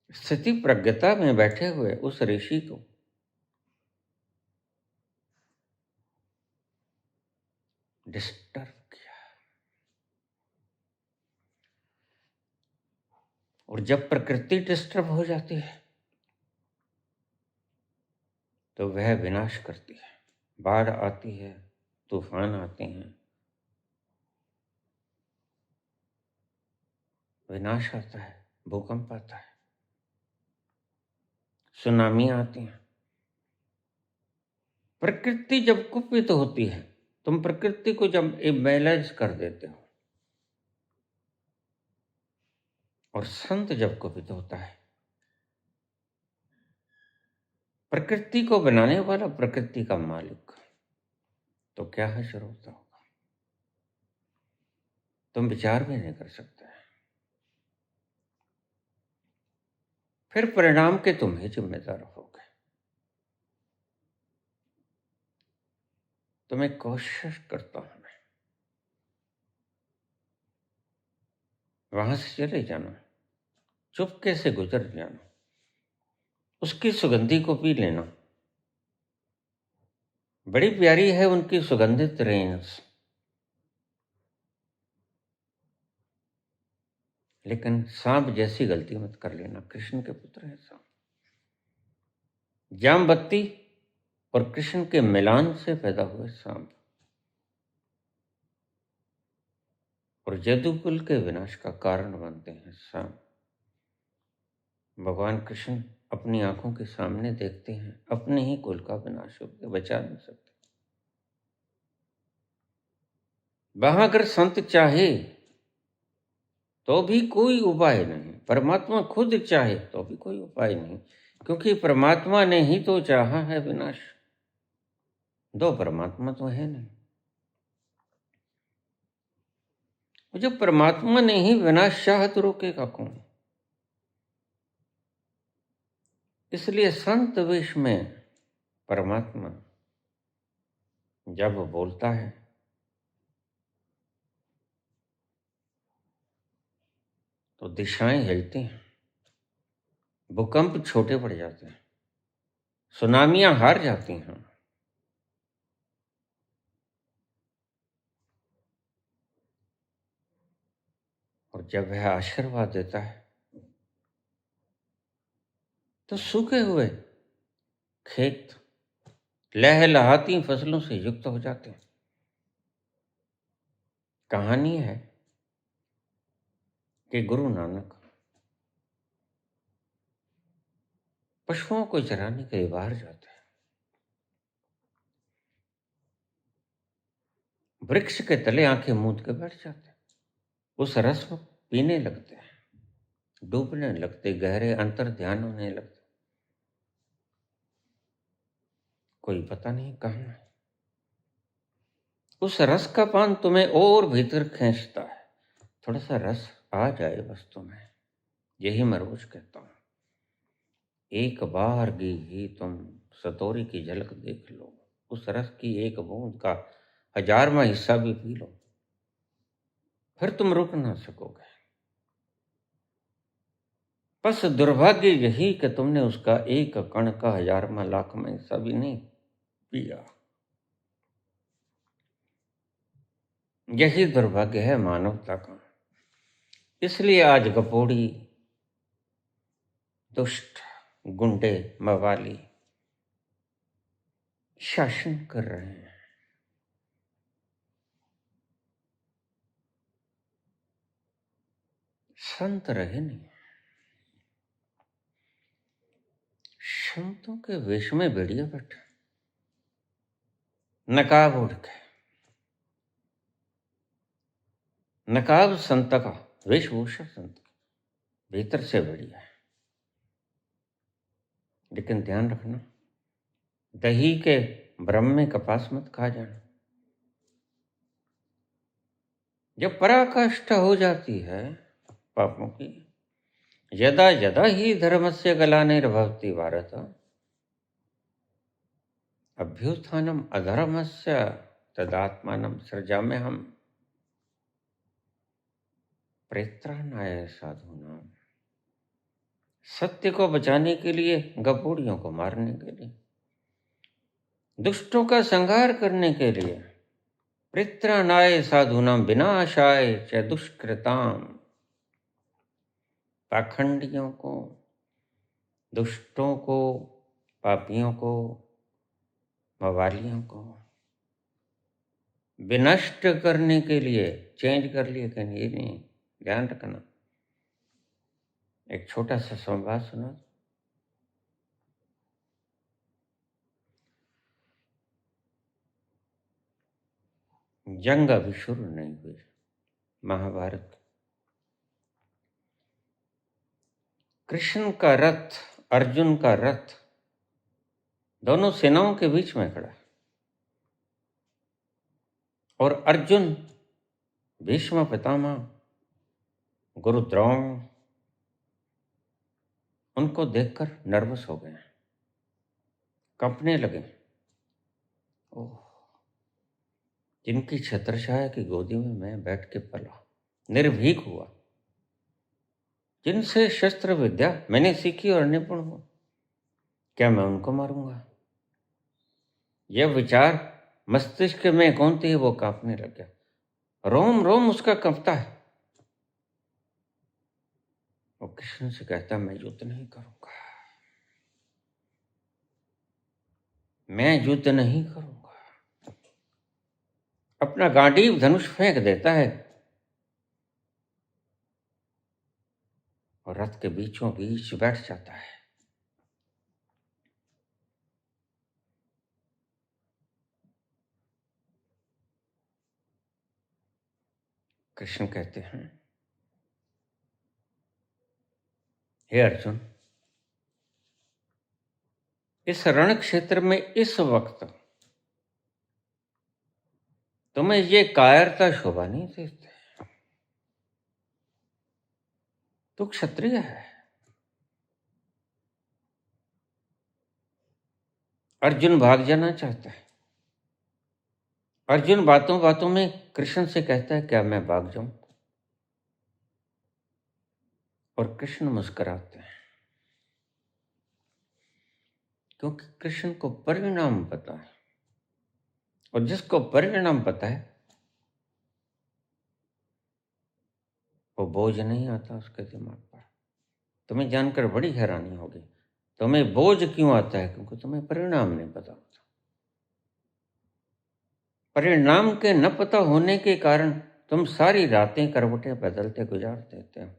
स्थिति प्रज्ञता में बैठे हुए उस ऋषि को डिस्टर्ब किया। और जब प्रकृति डिस्टर्ब हो जाती है तो वह विनाश करती है। बाढ़ आती है, तूफान आते हैं, विनाश आता है, भूकंप आता है, सुनामी आती है। प्रकृति जब कुपित होती है, तुम प्रकृति को जब इम्बैलेंस कर देते हो, और संत जब कुपित होता है, प्रकृति को बनाने वाला, प्रकृति का मालिक, तो क्या हश्र होता होगा तुम विचार भी नहीं कर सकते। फिर परिणाम के तुम ही जिम्मेदार होगे। तो मैं कोशिश करता हूं, मैं वहां से चले जाना, चुपके से गुजर जाना, उसकी सुगंधी को पी लेना। बड़ी प्यारी है उनकी सुगंधित रेंज, लेकिन सांप जैसी गलती मत कर लेना। कृष्ण के पुत्र है सांप। जामबत्ती और कृष्ण के मिलान से पैदा हुए सांप, और यदुकुल के विनाश का कारण बनते हैं सांप। भगवान कृष्ण अपनी आंखों के सामने देखते हैं अपने ही कुल का विनाश होते, बचा नहीं सकते। वहां अगर संत चाहे तो भी कोई उपाय नहीं, परमात्मा खुद चाहे तो भी कोई उपाय नहीं, क्योंकि परमात्मा ने ही तो चाहा है विनाश। दो परमात्मा तो है नहीं। जब परमात्मा ने ही विनाश चाहा तो रोकेगा कौन? इसलिए संत वेश में परमात्मा जब बोलता है तो दिशाएं हिलती हैं, भूकंप छोटे पड़ जाते हैं, सुनामियां हार जाती हैं। और जब वह आशीर्वाद देता है तो सूखे हुए खेत लहलहाती फसलों से युक्त हो जाते हैं। कहानी है कि गुरु नानक पशुओं को चराने के लिए बाहर जाते हैं। वृक्ष के तले आंखें मूंद के बैठ जाते हैं, उस रस को पीने लगते हैं, डूबने लगते, गहरे अंतर ध्यान होने लगते। कोई पता नहीं कहाँ है, उस रस का पान तुम्हें और भीतर खींचता है। थोड़ा सा रस आ जाए बस तुम्हें, यही मैं रोज कहता हूँ। एक बार भी तुम सतोरी की झलक देख लो, उस रस की एक बूंद का 1000वां हिस्सा भी पी लो, फिर तुम रुक ना सकोगे। बस दुर्भाग्य यही कि तुमने उसका एक कण का 1000वां लाखवां हिस्सा भी नहीं पिया। यही दुर्भाग्य है मानवता का। इसलिए आज गपोड़ी, दुष्ट, गुंडे, मवाली शासन कर रहे हैं। संत रहे नहीं, संतों के वेश में भेड़िया बैठे, नकाब ओढ़ के। नकाब संत का, वेशभूषा संत का, भीतर से बढ़िया है। लेकिन ध्यान रखना, दही के भ्रम में कपास मत खा जाना। जब पराकाष्ठा हो जाती है पापों की, यदा यदा ही धर्मस्य ग्लानिर्भवति भारत, अभ्युत्थानम अधर्मस्य तदात्मानं सृजाम्यहम् प्रेत्राणाय साधूनां। सत्य को बचाने के लिए, गपोड़ियों को मारने के लिए, दुष्टों का संहार करने के लिए, प्रेत्राणाय साधूनां विनाशाय च दुष्कृतां। पाखंडियों को, दुष्टों को, पापियों को, मवालियों को विनष्ट करने के लिए चेंज कर लिए कि नहीं। ध्यान रखना। एक छोटा सा संवाद सुना। जंग अभी शुरू नहीं हुई, महाभारत। कृष्ण का रथ, अर्जुन का रथ, दोनों सेनाओं के बीच में खड़ा, और अर्जुन, भीष्म पितामह, गुरु द्रोण, उनको देखकर नर्वस हो गए, कंपने लगे। ओह, जिनकी छत्रछाया की गोदी में मैं बैठ के पला, निर्भीक हुआ, जिनसे शस्त्र विद्या मैंने सीखी और निपुण हूं, क्या मैं उनको मारूंगा? यह विचार मस्तिष्क में कौनते ही वो कांपने लग गया, रोम रोम उसका कंपता है। वो कृष्ण से कहता, मैं युद्ध नहीं करूंगा, मैं युद्ध नहीं करूंगा। अपना गांडीव धनुष फेंक देता है और रथ के बीचों बीच बैठ जाता है। कृष्ण कहते हैं, हे अर्जुन, इस रण क्षेत्र में इस वक्त तुम्हें ये कायरता शोभा नहीं देती। तू क्षत्रिय है। अर्जुन भाग जाना चाहता है। अर्जुन बातों बातों में कृष्ण से कहता है, क्या मैं भाग जाऊं? और कृष्ण मुस्कुराते हैं, क्योंकि कृष्ण को परिणाम पता है, और जिसको परिणाम पता है वो बोझ नहीं आता उसके दिमाग पर। तुम्हें जानकर बड़ी हैरानी होगी, तुम्हें बोझ क्यों आता है? क्योंकि तुम्हें परिणाम नहीं पता होता। परिणाम के न पता होने के कारण तुम सारी रातें करवटें बदलते गुजार देते हो,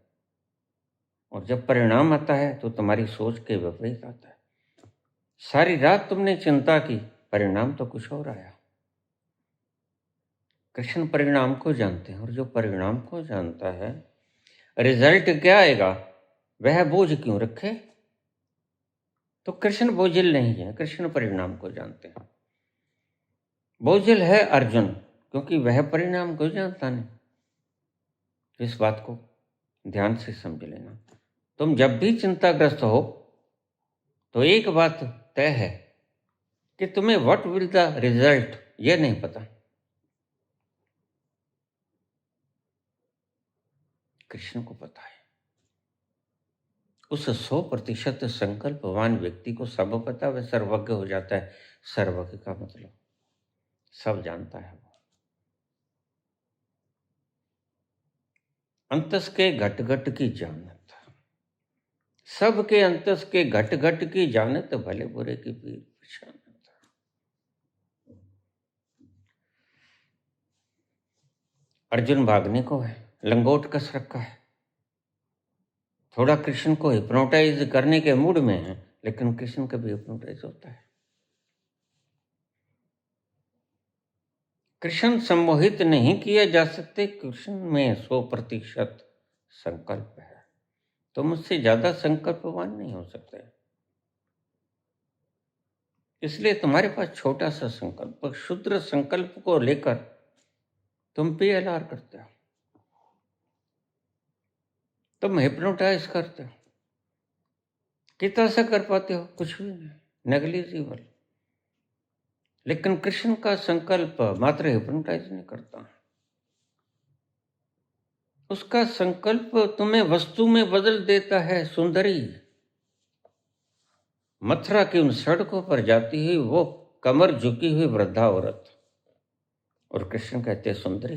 और जब परिणाम आता है तो तुम्हारी सोच के विपरीत आता है। सारी रात तुमने चिंता की, परिणाम तो कुछ और आया। कृष्ण परिणाम को जानते हैं, और जो परिणाम को जानता है, रिजल्ट क्या आएगा वह बोझ क्यों रखे? तो कृष्ण बोझिल नहीं है, कृष्ण परिणाम को जानते हैं। बोझिल है अर्जुन, क्योंकि वह परिणाम कोई जानता नहीं। तो इस बात को ध्यान से समझ लेना। तुम जब भी चिंताग्रस्त हो तो एक बात तय है कि तुम्हें व्हाट विल द रिजल्ट ये नहीं पता। कृष्ण को पता है। उस 100% संकल्पवान व्यक्ति को सब पता, वह सर्वज्ञ हो जाता है। सर्वज्ञ का मतलब सब जानता है। वो अंतस के घट घट की जानत, सबके अंतस के घट घट की जानत, भले बुरे की पीर पहचानत। अर्जुन भागने को है, लंगोट कस रखा है, थोड़ा कृष्ण को हिप्नोटाइज करने के मूड में है, लेकिन कृष्ण कभी हिप्नोटाइज होता है। कृष्ण सम्मोहित नहीं किए जा सकते। कृष्ण में 100% संकल्प है। तुम मुझसे ज्यादा संकल्पवान नहीं हो सकते। इसलिए तुम्हारे पास छोटा सा संकल्प, क्षुद्र संकल्प को लेकर तुम PLR करते हो, तुम हिप्नोटाइज करते हो। कितना सा कर पाते हो? कुछ भी नहीं, नेग्लिजिबल। लेकिन कृष्ण का संकल्प मात्र हिप्नोटाइज नहीं करता। उसका संकल्प तुम्हें वस्तु में बदल देता है। सुंदरी मथुरा की उन सड़कों पर जाती हुई वो कमर झुकी हुई वृद्धा औरत, और कृष्ण कहते हैं सुंदरी।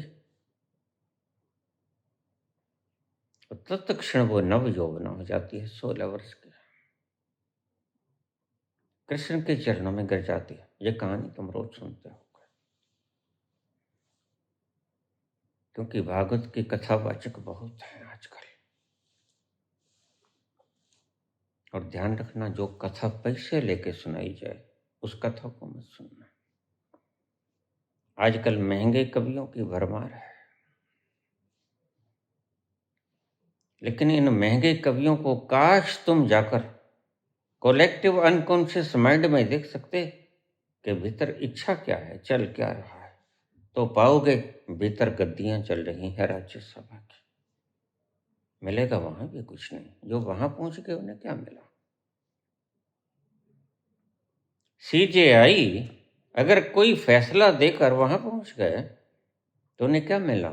तत्क्षण वो नव यौवना हो जाती है, 16 वर्ष की, कृष्ण के चरणों में गिर जाती है। ये कहानी तुम रोज सुनते हो, क्योंकि भागवत की कथावाचक बहुत है आजकल। और ध्यान रखना, जो कथा पैसे लेके सुनाई जाए उस कथा को मत सुनना। आजकल महंगे कवियों की भरमार है, लेकिन इन महंगे कवियों को काश तुम जाकर कलेक्टिव अनकॉन्शियस माइंड में देख सकते कि भीतर इच्छा क्या है, चल क्या रहा है, तो पाओगे भीतर गद्दियां चल रही हैं राज्यसभा की। मिलेगा वहां भी कुछ नहीं। जो वहां पहुंच गए उन्हें क्या मिला? CJI अगर कोई फैसला देकर वहां पहुंच गए तो उन्हें क्या मिला?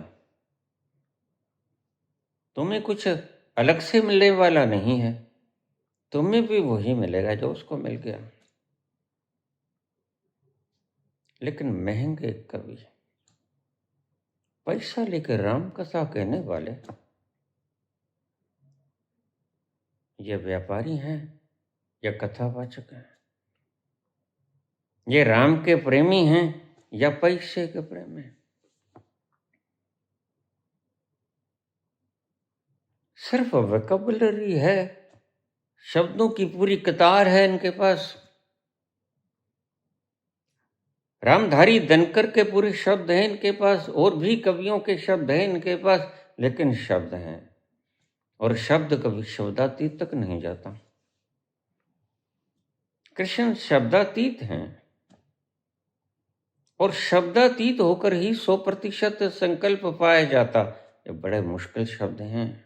तुम्हें कुछ अलग से मिलने वाला नहीं है, तुम्हें भी वही मिलेगा जो उसको मिल गया। लेकिन महंगे कवि, पैसा लेकर राम कथा कहने वाले, ये व्यापारी हैं या कथावाचक हैं? ये राम के प्रेमी हैं या पैसे के प्रेमी हैं? सिर्फ वोकैबुलरी है, शब्दों की पूरी कतार है इनके पास। रामधारी दिनकर के पूरे शब्द हैं इनके पास, और भी कवियों के शब्द हैं इनके पास, लेकिन शब्द हैं, और शब्द कभी शब्दातीत तक नहीं जाता। कृष्ण शब्दातीत हैं, और शब्दातीत होकर ही 100% संकल्प पाया जाता। ये बड़े मुश्किल शब्द हैं,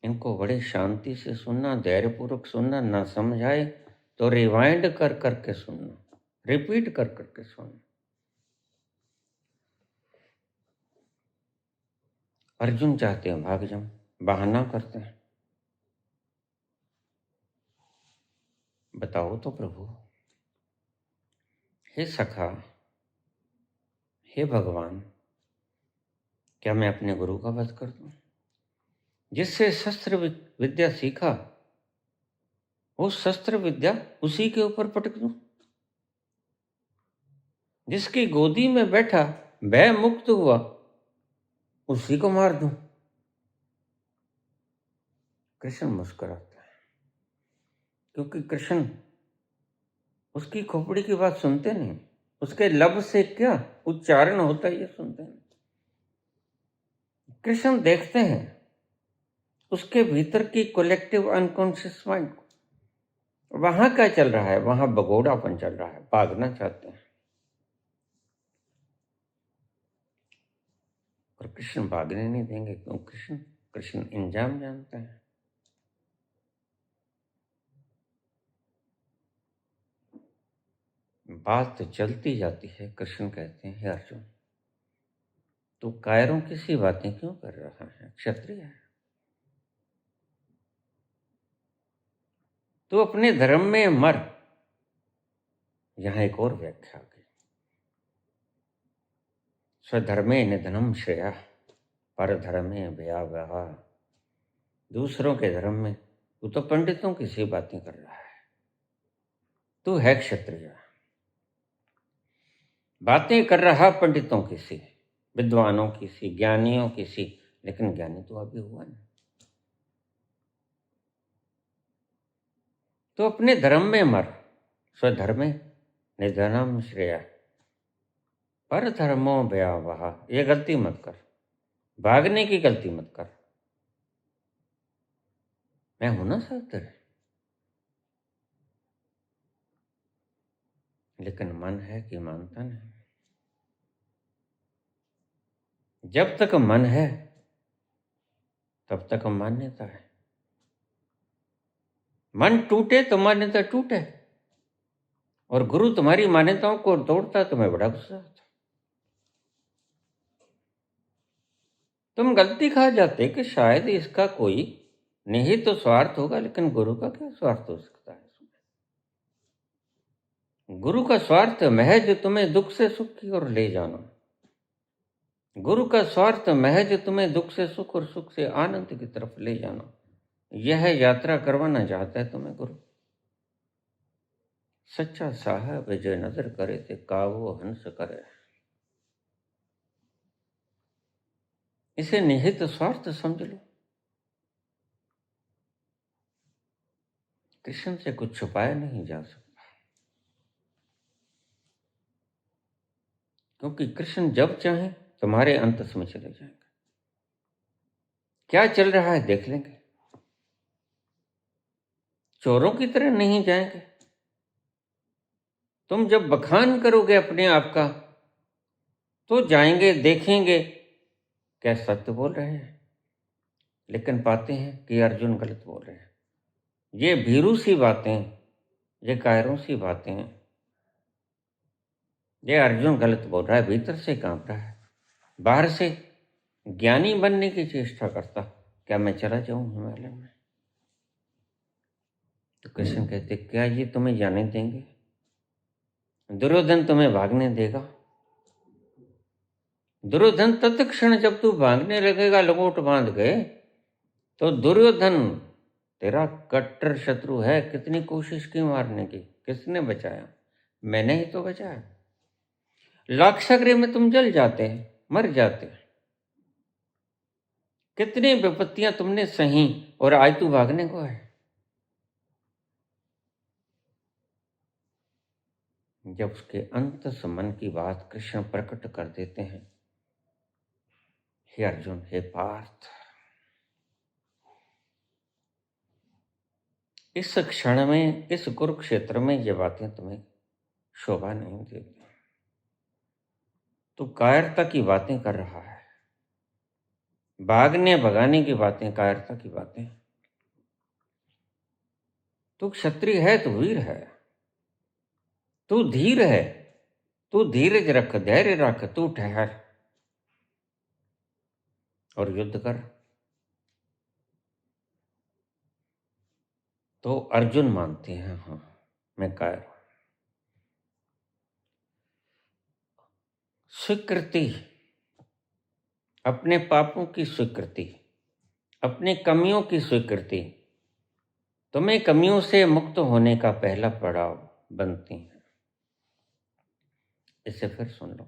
इनको बड़े शांति से सुनना, धैर्यपूर्वक सुनना। ना समझ आए तो रिवाइंड कर करके सुनना, रिपीट कर करके सुनना। अर्जुन चाहते हैं भाग जाऊं, बहाना करते हैं। बताओ तो प्रभु, हे सखा, हे भगवान, क्या मैं अपने गुरु का वध कर दूं? जिससे शस्त्र विद्या सीखा, वो शस्त्र विद्या उसी के ऊपर पटक दूं? जिसकी गोदी में बैठा भय मुक्त हुआ, उसी को मार दूं? कृष्ण मुस्कुराता है, क्योंकि कृष्ण उसकी खोपड़ी की बात सुनते नहीं, उसके लब से क्या उच्चारण होता है ये सुनते नहीं। कृष्ण देखते हैं उसके भीतर की कलेक्टिव अनकॉन्शियस माइंड को। वहां क्या चल रहा है? वहां भगोड़ापन चल रहा है, भागना चाहते हैं। कृष्ण भागने नहीं देंगे, क्यों? कृष्ण इंजाम जानते हैं। बात तो चलती जाती है। कृष्ण कहते हैं, हे अर्जुन, तू कायरों की सी बातें क्यों कर रहा है? क्षत्रिय है तू, अपने धर्म में मर। यहां एक और व्याख्या की, स्वधर्मे निधनम श्रेया परधर्मे भयावहा। दूसरों के धर्म में तू तो पंडितों की सी बातें कर रहा है। तू है क्षत्रिय, बातें कर रहा पंडितों की सी, विद्वानों की सी, ज्ञानियों की सी, लेकिन ज्ञानी तो अभी हुआ नहीं। तो अपने धर्म में मर, स्वधर्मे निधनम श्रेया पर धर्मो भयावहा। ये गलती मत कर, भागने की गलती मत कर। मैं हूं ना साथ तेरे, लेकिन मन है कि मानता नहीं। जब तक मन है तब तक मान्यता है। मन टूटे तो मान्यता टूटे, और गुरु तुम्हारी मान्यताओं को तोड़ता तो मैं बड़ा गुस्सा आता। तुम गलती खा जाते कि शायद इसका कोई निहित तो स्वार्थ होगा, लेकिन गुरु का क्या स्वार्थ हो सकता है? गुरु का स्वार्थ महज तुम्हें दुख से सुख की ओर ले जाना। गुरु का स्वार्थ महज तुम्हें दुख से सुख और सुख से आनंद की तरफ ले जाना। यह यात्रा करवाना चाहता है तुम्हें गुरु। सच्चा साहब जो नजर करे थे कावो हंस करे। इसे निहित स्वार्थ समझ लो। कृष्ण से कुछ छुपाया नहीं जा सकता, क्योंकि कृष्ण जब चाहे तुम्हारे अंतस में चले जाएंगे। क्या चल रहा है देख लेंगे। चोरों की तरह नहीं जाएंगे। तुम जब बखान करोगे अपने आप का तो जाएंगे, देखेंगे क्या सत्य बोल रहे हैं, लेकिन पाते हैं कि अर्जुन गलत बोल रहे हैं। ये भीरू सी बातें, ये कायरों सी बातें, ये अर्जुन गलत बोल रहा है, भीतर से कांप रहा है, बाहर से ज्ञानी बनने की चेष्टा करता। क्या मैं चला जाऊं हिमालय में? तो कृष्ण कहते, क्या ये तुम्हें जाने देंगे? दुर्योधन तुम्हें भागने देगा? दुर्योधन तत्क्षण जब तू भागने लगेगा लंगोट बांध गए, तो दुर्योधन तेरा कट्टर शत्रु है। कितनी कोशिश की मारने की, किसने बचाया? मैंने ही तो बचाया। लाक्षागृह में तुम जल जाते, मर जाते। कितनी विपत्तियां तुमने सही, और आज तू भागने को है। जब उसके अंतस मन की बात कृष्ण प्रकट कर देते हैं, हे अर्जुन, हे पार्थ, इस क्षण में, इस कुरुक्षेत्र में ये बातें तुम्हें शोभा नहीं देती। तू कायरता की बातें कर रहा है, भागने भगाने की बातें, कायरता की बातें। तू क्षत्रिय है, तू वीर है, तू धीर है, तू धीरज रख, धैर्य रख, तू ठहर और युद्ध कर। तो अर्जुन मानते हैं, हाँ मैं कायर हूं। स्वीकृति, अपने पापों की स्वीकृति, अपनी कमियों की स्वीकृति तुम्हें कमियों से मुक्त होने का पहला पड़ाव बनती है। इसे फिर सुन लो।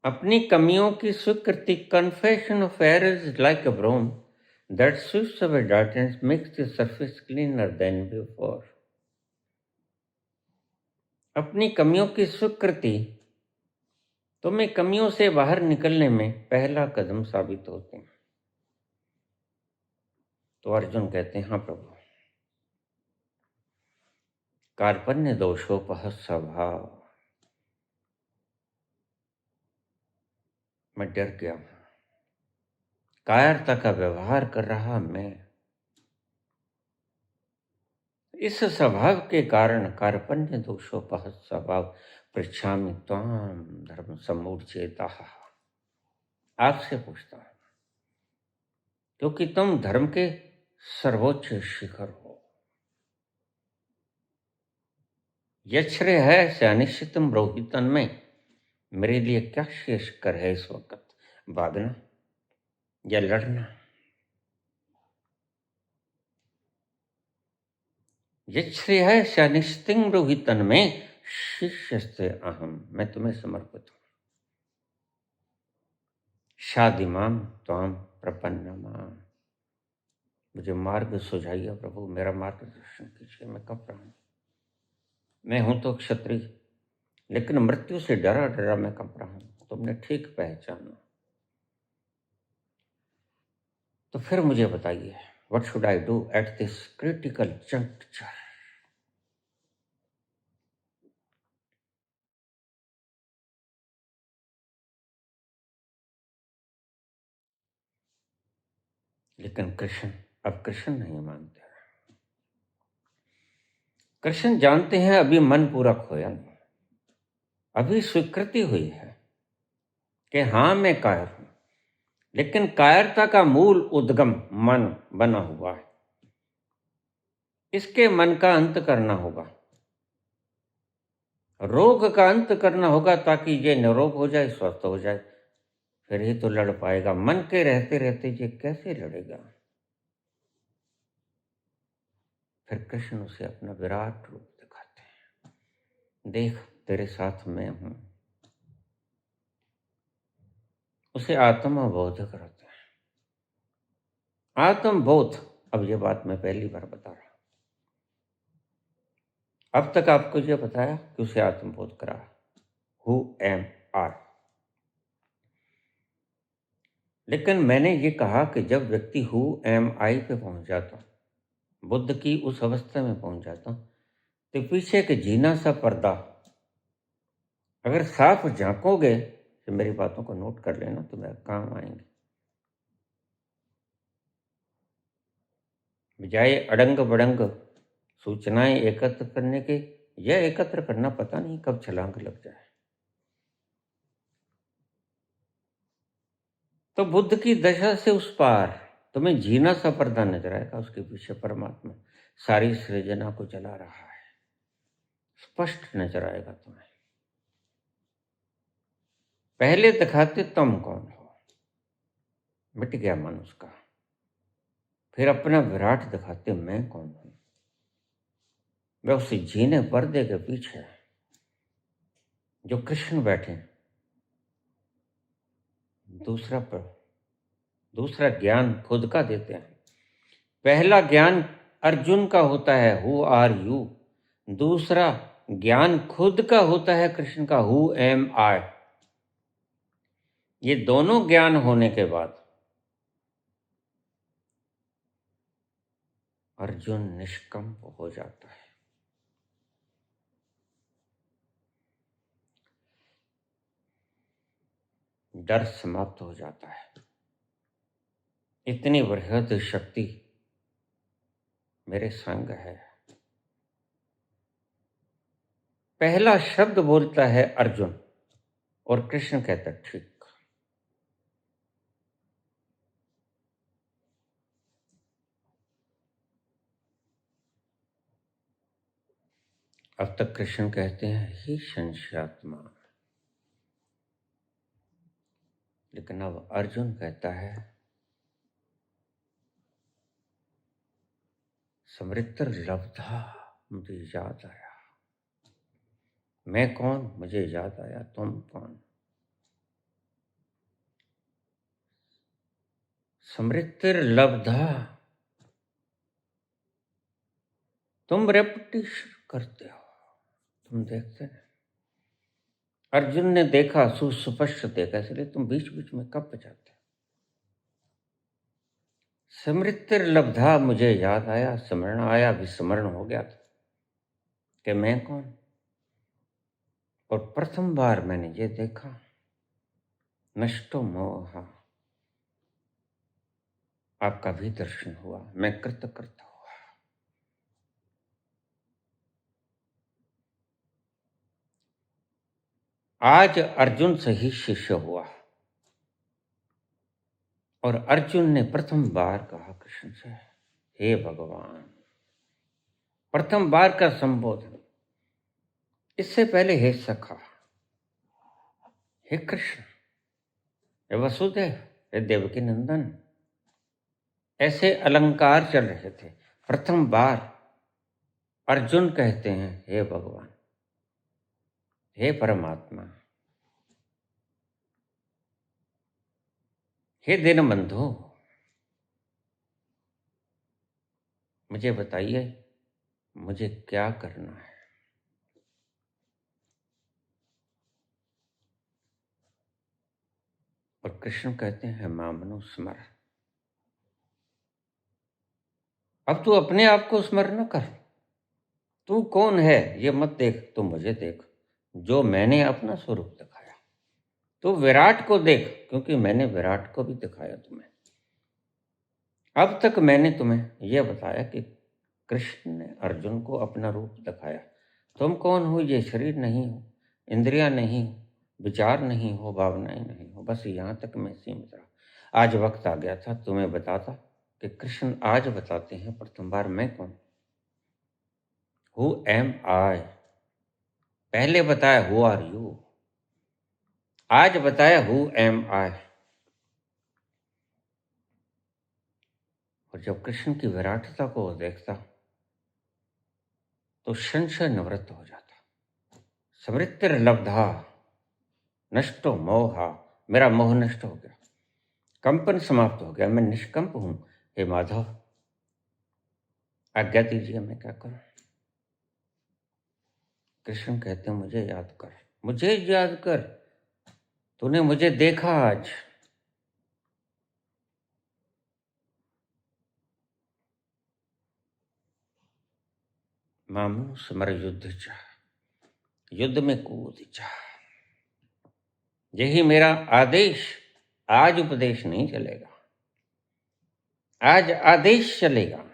अपनी कमियों की स्वीकृति, confession of errors like a broom that sweeps away dirt and makes the surface cleaner than before. अपनी कमियों की स्वीकृति तुम्हें कमियों से बाहर निकलने में पहला कदम साबित होते हैं। तो अर्जुन कहते हैं, हाँ प्रभु, कार्पण्य दोषोपहत स्वभाव, मैं डर गया हूं। कायरता का व्यवहार कर रहा मैं, इस स्वभाव के कारण कार्पण्य दोषोपहत स्वभाव पृच्छामि त्वाम धर्म समूर्चेताः। आपसे पूछता हूं क्योंकि तुम धर्म के सर्वोच्च शिखर हो। यच्छ्रेय है से अनिश्चितम रोहितन में, मेरे लिए क्या शेष कर है इस वक्त, भागना या लड़ना। यच्छ्रेय है से अनिश्चितम रोहितन में, शिष्य से अहम, मैं तुम्हें समर्पित हूं। शादिमाम त्वाम प्रपन्नमा, मुझे मार्ग सुझाइए प्रभु, मेरा मार्गदर्शन कीजिए। मैं कब रहा हूं? मैं हूं तो क्षत्रिय, लेकिन मृत्यु से डरा डरा मैं कब रहा हूं। तुमने ठीक पहचाना। तो फिर मुझे बताइए, what should I do at this critical juncture. लेकिन कृष्ण, अब कृष्ण नहीं मानते। कृष्ण जानते हैं अभी मन पूरा खोया नहीं, अभी स्वीकृति हुई है कि हाँ मैं कायर हूं, लेकिन कायरता का मूल उद्गम मन बना हुआ है। इसके मन का अंत करना होगा, रोग का अंत करना होगा, ताकि ये निरोग हो जाए, स्वस्थ हो जाए, फिर ही तो लड़ पाएगा। मन के रहते रहते ये कैसे लड़ेगा। फिर कृष्ण उसे अपना विराट रूप दिखाते हैं, देख तेरे साथ मैं हूं। उसे आत्मबोध कराते हैं। आत्मबोध, अब ये बात मैं पहली बार बता रहा हूं। अब तक आपको ये बताया कि उसे आत्मबोध करा, हु एम आई। लेकिन मैंने ये कहा कि जब व्यक्ति हु एम आई पे पहुंच जाता, बुद्ध की उस अवस्था में पहुंच जाता, तो पीछे के जीना सा पर्दा अगर साफ झांकोगे, तो मेरी बातों को नोट कर लेना, तो मेरे काम आएंगे। बजाय अड़ंग बड़ंग सूचनाएं एकत्र करने के, यह एकत्र करना पता नहीं कब छलांग लग जाए। तो बुद्ध की दशा से उस पार तुम्हें जीना सा पर्दा नजर आएगा, उसके पीछे परमात्मा सारी सृजना को चला रहा है, स्पष्ट नजर आएगा तुम्हें। पहले दिखाते तुम कौन हो, मिट गया मन उसका। फिर अपना विराट दिखाते मैं कौन हूं। वह उसे जीने पर्दे के पीछे जो कृष्ण बैठे, दूसरा ज्ञान खुद का देते हैं। पहला ज्ञान अर्जुन का होता है, हु आर यू। दूसरा ज्ञान खुद का होता है, कृष्ण का, हु एम आई। ये दोनों ज्ञान होने के बाद अर्जुन निष्कंप हो जाता है। डर समाप्त हो जाता है। इतनी बृहद शक्ति मेरे संग है। पहला शब्द बोलता है अर्जुन, और कृष्ण कहता है ठीक। अब तक कृष्ण कहते हैं हे संशयात्मा, लेकिन अब अर्जुन कहता है समृद्धर लब्धा, मुझे याद आया। मैं कौन, मुझे याद आया। तुम कौन? समृद्धर लब्धा, तुम रेपिटेशन करते हो, तुम देखते हैं। अर्जुन ने देखा, सुस्पष्ट देखा, इसलिए तुम बीच बीच में कब बचाते हो। समृद्धर लब्धा, मुझे याद आया, स्मरण आया, विस्मरण हो गया था कि मैं कौन। और प्रथम बार मैंने ये देखा, नष्टो मोह, आपका भी दर्शन हुआ, मैं कृतकृत हुआ। आज अर्जुन से ही शिष्य हुआ और अर्जुन ने प्रथम बार कहा कृष्ण से, हे भगवान, प्रथम बार का संबोधन। इससे पहले हे सखा, हे कृष्ण, हे वसुदेव, हे देवकी नंदन, ऐसे अलंकार चल रहे थे। प्रथम बार अर्जुन कहते हैं, हे भगवान, हे परमात्मा, हे दीनबंधु, मुझे बताइए मुझे क्या करना है। और कृष्ण कहते हैं, मामनु स्मर। अब तू अपने आप को स्मरण कर। तू कौन है ये मत देख, तू मुझे देख, जो मैंने अपना स्वरूप दिखाया। तू विराट को देख, क्योंकि मैंने विराट को भी दिखाया तुम्हें। अब तक मैंने तुम्हें यह बताया कि कृष्ण ने अर्जुन को अपना रूप दिखाया। तुम कौन हो? ये शरीर नहीं हो, इंद्रियां नहीं हो, विचार नहीं हो, भावनाएं नहीं हो। बस यहाँ तक मैं सीमित रहा। आज वक्त आ गया था तुम्हें बताता कि कृष्ण आज बताते हैं प्रथम बार, मैं कौन, हु एम आई। पहले बताया हु आर यू, आज बताया हु एम आई। और जब कृष्ण की विराटता को देखता तो संशय निवृत्त हो जाता। समृत्तिर्लब्धा नष्टो मोहा, मेरा मोह नष्ट हो गया, कंपन समाप्त हो गया, मैं निष्कंप हूं। हे माधव, आज्ञा दीजिए, मैं क्या करूं। कृष्ण कहते हैं, मुझे याद कर, मुझे याद कर, तूने मुझे देखा आज। मामनु स्मर युद्ध चा, युद्ध में कूद जा। यही मेरा आदेश। आज उपदेश नहीं चलेगा, आज आदेश चलेगा।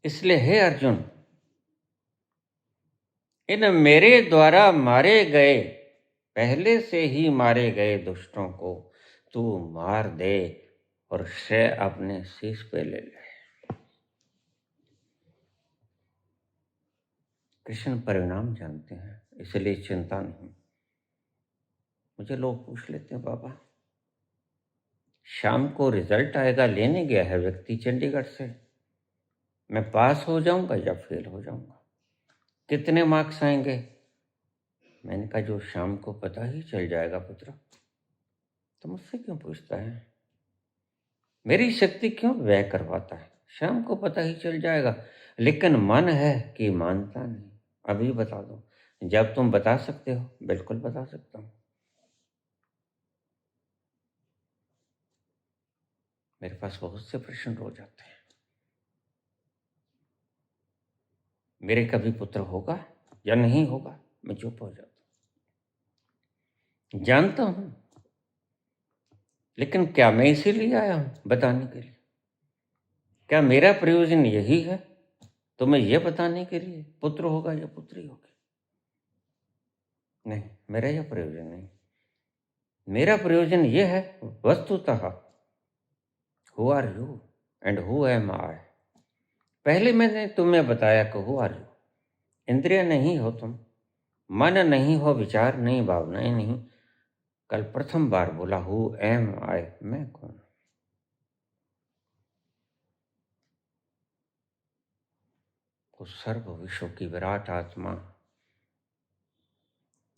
इसलिए हे अर्जुन, इन मेरे द्वारा मारे गए, पहले से ही मारे गए दुष्टों को तू मार दे और श्रेय अपने शीश पे ले ले। कृष्ण परिणाम जानते हैं, इसलिए चिंता नहीं। मुझे लोग पूछ लेते हैं, बाबा शाम को रिजल्ट आएगा, लेने गया है व्यक्ति चंडीगढ़ से, मैं पास हो जाऊंगा या फेल हो जाऊंगा, कितने मार्क्स आएंगे? मैंने कहा जो शाम को पता ही चल जाएगा पुत्र। तो मुझसे क्यों पूछता है? मेरी शक्ति क्यों व्यय करवाता है? शाम को पता ही चल जाएगा, लेकिन मन है कि मानता नहीं। अभी बता दो, जब तुम बता सकते हो बिल्कुल बता सकता हूं। मेरे पास बहुत से प्रश्न रोज आते हैं, मेरे कभी पुत्र होगा या नहीं होगा? मैं चुप हो जाता हूं। जानता हूं, लेकिन क्या मैं इसीलिए आया हूं बताने के लिए? क्या मेरा प्रयोजन यही है तुम्हें यह बताने के लिए पुत्र होगा या पुत्री होगी? नहीं, मेरा यह प्रयोजन नहीं। मेरा प्रयोजन यह है वस्तुतः, who are you and who am I. पहले मैंने तुम्हें बताया कि हु आर यू। इंद्रिय नहीं हो तुम, मन नहीं हो, विचार नहीं, भावनाएं नहीं। कल प्रथम बार बोला हु एम आई, मैं कौन? वो सर्व विश्व की विराट आत्मा,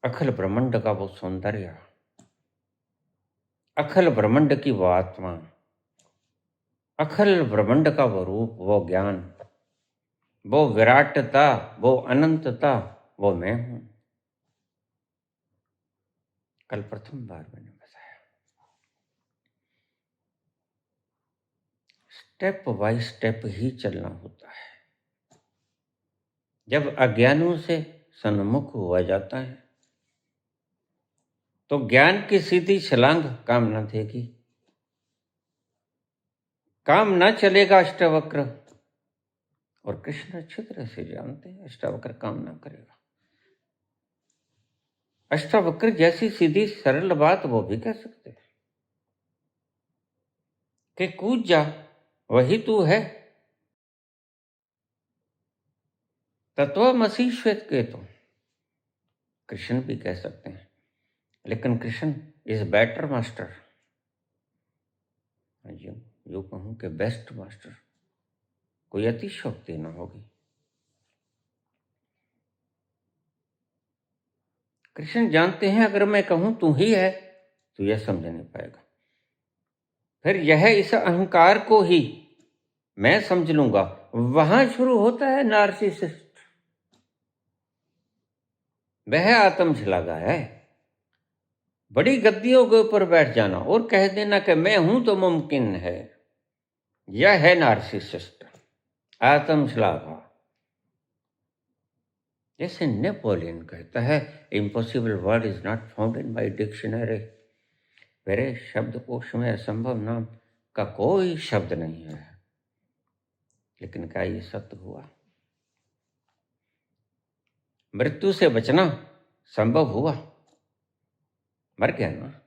अखिल ब्रह्मांड का वो सौंदर्य, अखिल ब्रह्मांड की वो आत्मा, अखिल ब्रह्मांड का वो रूप, वो ज्ञान, वो विराटता, वो अनंतता, वो मैं हूं। कल प्रथम बार मैंने बताया। स्टेप बाय स्टेप ही चलना होता है। जब अज्ञानों से सन्मुख हुआ जाता है तो ज्ञान की सीधी छलांग काम न देगी, काम न चलेगा अष्टावक्र। और कृष्ण अच्छी तरह से जानते हैं अष्टावक्र काम ना करेगा। अष्टावक्र जैसी सीधी सरल बात वो भी कह सकते हैं कि कूद जा, वही तू है, तत्वमसि श्वेत केतु। कृष्ण भी कह सकते हैं, लेकिन Krishna is better master, you कहूं कि बेस्ट मास्टर, कोई अतिशयोक्ति ना होगी। कृष्ण जानते हैं अगर मैं कहूं तू ही है तो यह समझ नहीं पाएगा, फिर यह इस अहंकार को ही मैं समझ लूंगा। वहां शुरू होता है नार्सिसिस्ट, वह आत्मश्लाघा है। बड़ी गद्दियों के ऊपर बैठ जाना और कह देना कि मैं हूं तो मुमकिन है, यह है नार्सिसिस्ट, आत्मश्लाघा। जैसे नेपोलियन कहता है, impossible word is not found in my dictionary, मेरे शब्दकोश में असंभव नाम का कोई शब्द नहीं है। लेकिन क्या ये सत्य हुआ? मृत्यु से बचना संभव हुआ? मर गया ना।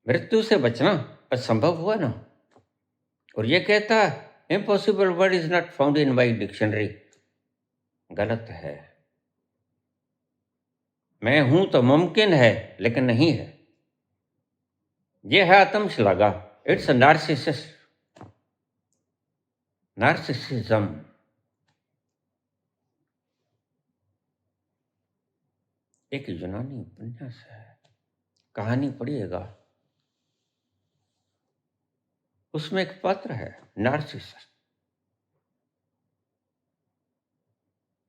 मृत्यु से बचना असंभव हुआ ना। और ये कहता है impossible word is not found in my dictionary, गलत है। मैं हूं तो मुमकिन है, लेकिन नहीं है। यह है आत्मश्लाघा, इट्स नार्सिसिज्म। एक यूनानी उपन्यास है, कहानी पढ़िएगा, उसमें एक पात्र है नार्सिसस,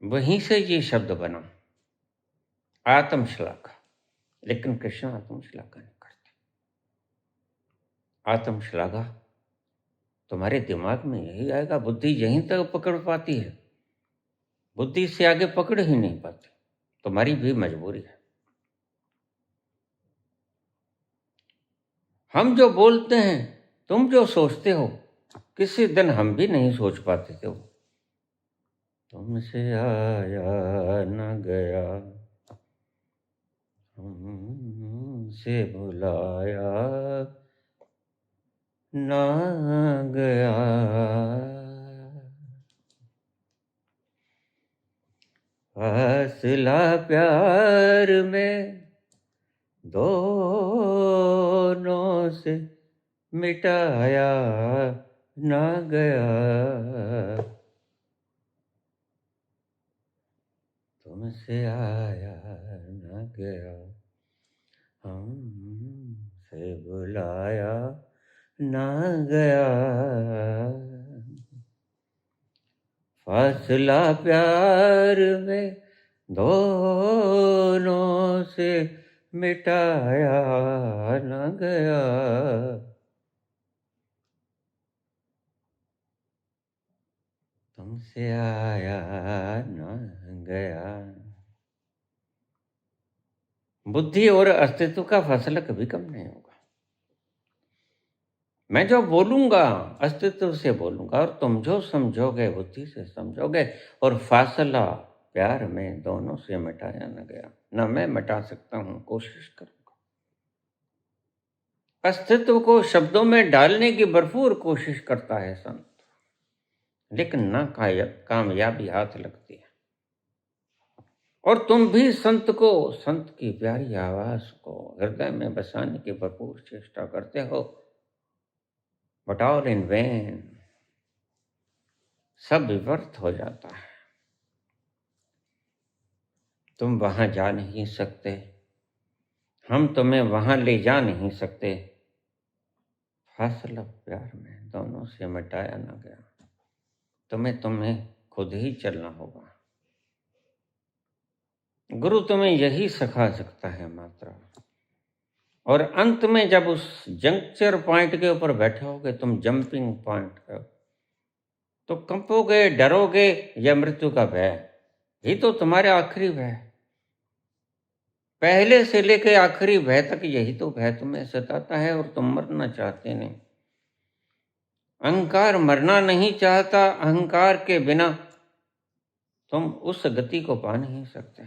वहीं से ये शब्द बना आत्मश्लाघा। लेकिन कृष्ण आत्मश्लाघा नहीं करते। आत्मश्लाघा तुम्हारे दिमाग में यही आएगा, बुद्धि यहीं तक पकड़ पाती है, बुद्धि से आगे पकड़ ही नहीं पाती, तुम्हारी भी मजबूरी है। हम जो बोलते हैं, तुम जो सोचते हो, किसी दिन हम भी नहीं सोच पाते थे। वो तुमसे आया न गया, हमसे बुलाया ना गया, फासला प्यार में दोनों से मिटाया ना गया, तुमसे आया ना गया, हमसे बुलाया ना गया, फासला प्यार में दोनों से मिटाया न गया, तुमसे आया न गया। बुद्धि और अस्तित्व का फासला कभी कम नहीं होगा। मैं जो बोलूंगा अस्तित्व से बोलूंगा, और तुम जो समझोगे बुद्धि से समझोगे, और फासला प्यार में दोनों से मिटाया न गया। न मैं मिटा सकता हूं, कोशिश करूंगा। अस्तित्व को शब्दों में डालने की भरपूर कोशिश करता है संत, लेकिन ना कामयाबी हाथ लगती है। और तुम भी संत को, संत की प्यारी आवाज को हृदय में बसाने की भरपूर चेष्टा करते हो, बट ऑल इन वेन, सब व्यर्थ हो जाता है। तुम वहां जा नहीं सकते, हम तुम्हें वहां ले जा नहीं सकते, फासला प्यार में दोनों से मिटाया ना गया। तुम्हें खुद ही चलना होगा। गुरु तुम्हें यही सिखा सकता है मात्र। और अंत में जब उस जंक्चर पॉइंट के ऊपर बैठे होगे, तुम जंपिंग पॉइंट पे, तो कंपोगे, डरोगे, या मृत्यु का भय ही तो तुम्हारे आखिरी भय। पहले से लेके आखिरी भय तक यही तो भय तुम्हें सताता है और तुम मरना चाहते नहीं। अहंकार मरना नहीं चाहता, अहंकार के बिना तुम उस गति को पा नहीं सकते।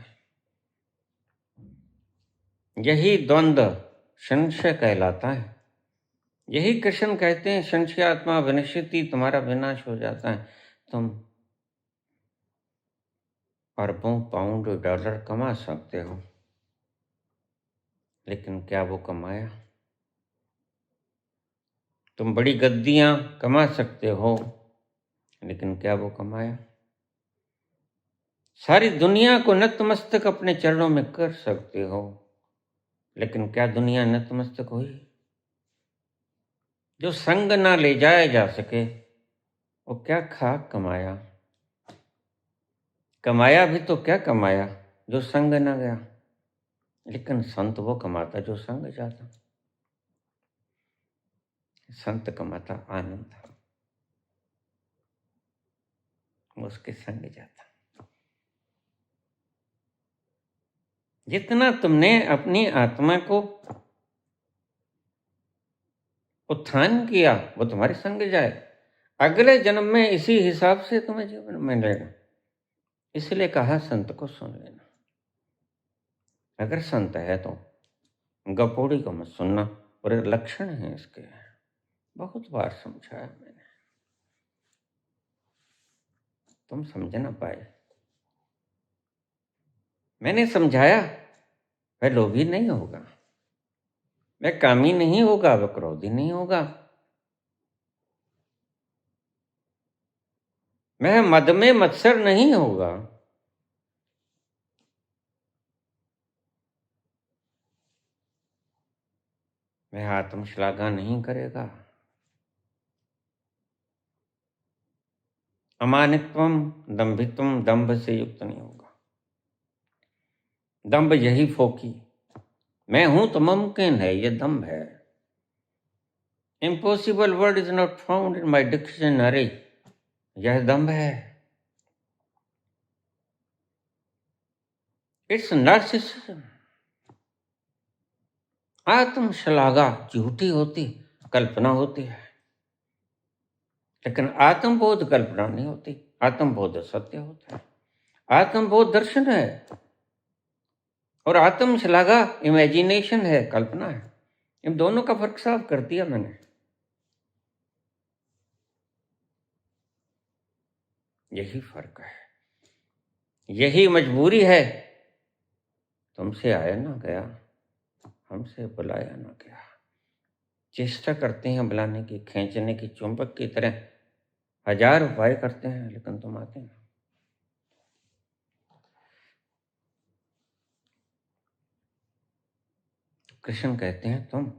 यही द्वंद्व संशय कहलाता है। यही कृष्ण कहते हैं संशयात्मा विनश्यति, तुम्हारा विनाश हो जाता है। तुम अरबों पाउंड डॉलर कमा सकते हो, लेकिन क्या वो कमाया? तुम बड़ी गद्दियां कमा सकते हो, लेकिन क्या वो कमाया? सारी दुनिया को नतमस्तक अपने चरणों में कर सकते हो, लेकिन क्या दुनिया नतमस्तक हुई? जो संग ना ले जाया जा सके वो क्या खाक कमाया? कमाया भी तो क्या कमाया जो संग ना गया। लेकिन संत वो कमाता जो संग जाता। संत कमाता आनंद, वो उसके संग जाता। जितना तुमने अपनी आत्मा को उत्थान किया वो तुम्हारे संग जाए। अगले जन्म में इसी हिसाब से तुम्हें जीवन मिलेगा। इसलिए कहा संत को सुन लेना। अगर संत है तो गपोड़ी को मत सुनना, और लक्षण है इसके, बहुत बार समझाया मैंने, तुम समझ ना पाए। मैंने समझाया वह लोभी नहीं होगा, वह कामी नहीं होगा, वह क्रोधी नहीं होगा, वह मद में मत्सर नहीं होगा, वह आत्मश्लाघा नहीं करेगा, अमानित्वम दंभित्वम दंभ से युक्त नहीं होगा। दंभ यही फोकी, मैं हूं तो मुमकिन है, यह दंभ है। Impossible word is not found in my dictionary, यह दंभ है। It's narcissism. आत्मश्लाघा झूठी होती, कल्पना होती है, लेकिन आत्मबोध कल्पना नहीं होती, आत्मबोध सत्य होता है। आत्मबोध दर्शन है और आत्मश्लाघा इमेजिनेशन है, कल्पना है। इन दोनों का फर्क साफ कर दिया मैंने। यही फर्क है, यही मजबूरी है। तुमसे आया ना गया, हमसे बुलाया ना गया। चेष्टा करते हैं बुलाने की, खींचने की, चुंबक की तरह हजार उपाय करते हैं, लेकिन तुम आते ना। कृष्ण कहते हैं तुम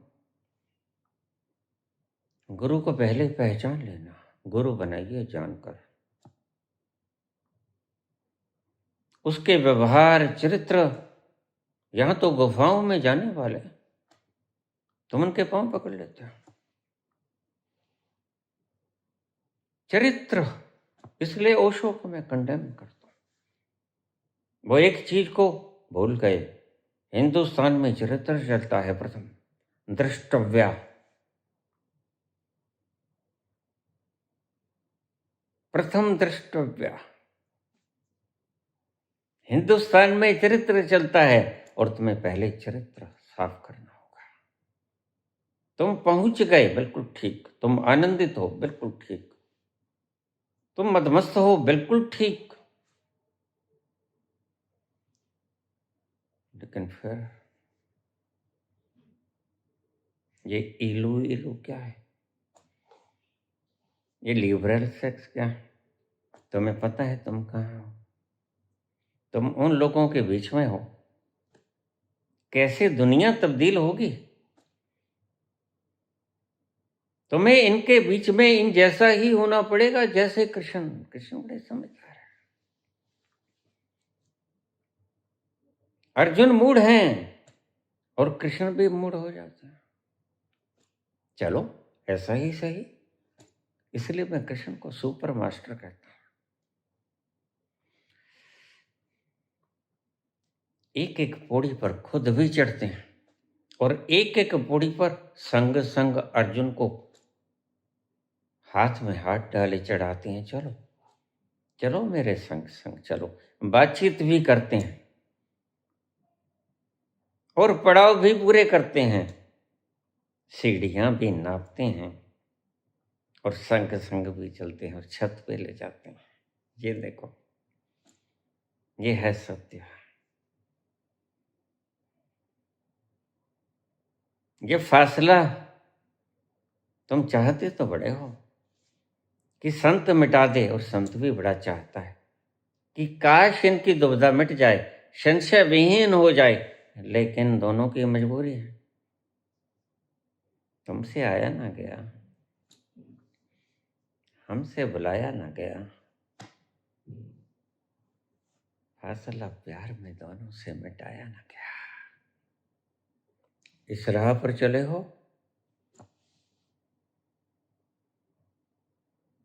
गुरु को पहले पहचान लेना, गुरु बनाइए जानकर। उसके व्यवहार चरित्र, यहां तो गुफाओं में जाने वाले तुम उनके पांव पकड़ लेते हो। चरित्र, इसलिए ओशो को मैं कंडेम करता हूं। वो एक चीज को भूल गए, हिंदुस्तान में चरित्र चलता है प्रथम, द्रष्टव्या। प्रथम द्रष्टव्या, हिंदुस्तान में चरित्र चलता है और तुम्हें पहले चरित्र साफ करना होगा। तुम पहुंच गए, बिल्कुल ठीक। तुम आनंदित हो, बिल्कुल ठीक। तुम मदमस्त हो, बिल्कुल ठीक। लेकिन फिर ये इलू इलू क्या है? ये लिबरल सेक्स क्या है? तुम्हें पता है तुम कहाँ हो? तुम उन लोगों के बीच में हो। कैसे दुनिया तब्दील होगी? तुम्हें इनके बीच में इन जैसा ही होना पड़ेगा जैसे कृष्ण। कृष्ण बड़े समझदार है। अर्जुन मूड हैं और कृष्ण भी मूड हो जाते हैं। चलो ऐसा ही सही, इसलिए मैं कृष्ण को सुपर मास्टर कहता हूं। एक एक पौड़ी पर खुद भी चढ़ते हैं और एक एक पौड़ी पर संग संग अर्जुन को हाथ में हाथ डाले चढ़ाते हैं। चलो चलो मेरे संग संग चलो, बातचीत भी करते हैं और पड़ाव भी पूरे करते हैं, सीढ़ियां भी नापते हैं और संग संग भी चलते हैं और छत पे ले जाते हैं। ये देखो, ये है सत्य। ये फासला तुम चाहते तो बड़े हो कि संत मिटा दे, और संत भी बड़ा चाहता है कि काश इनकी दुविधा मिट जाए, संशय विहीन हो जाए, लेकिन दोनों की मजबूरी है। तुमसे आया ना गया, हमसे बुलाया ना गया, फासला प्यार में दोनों से मिटाया ना गया। इस राह पर चले हो,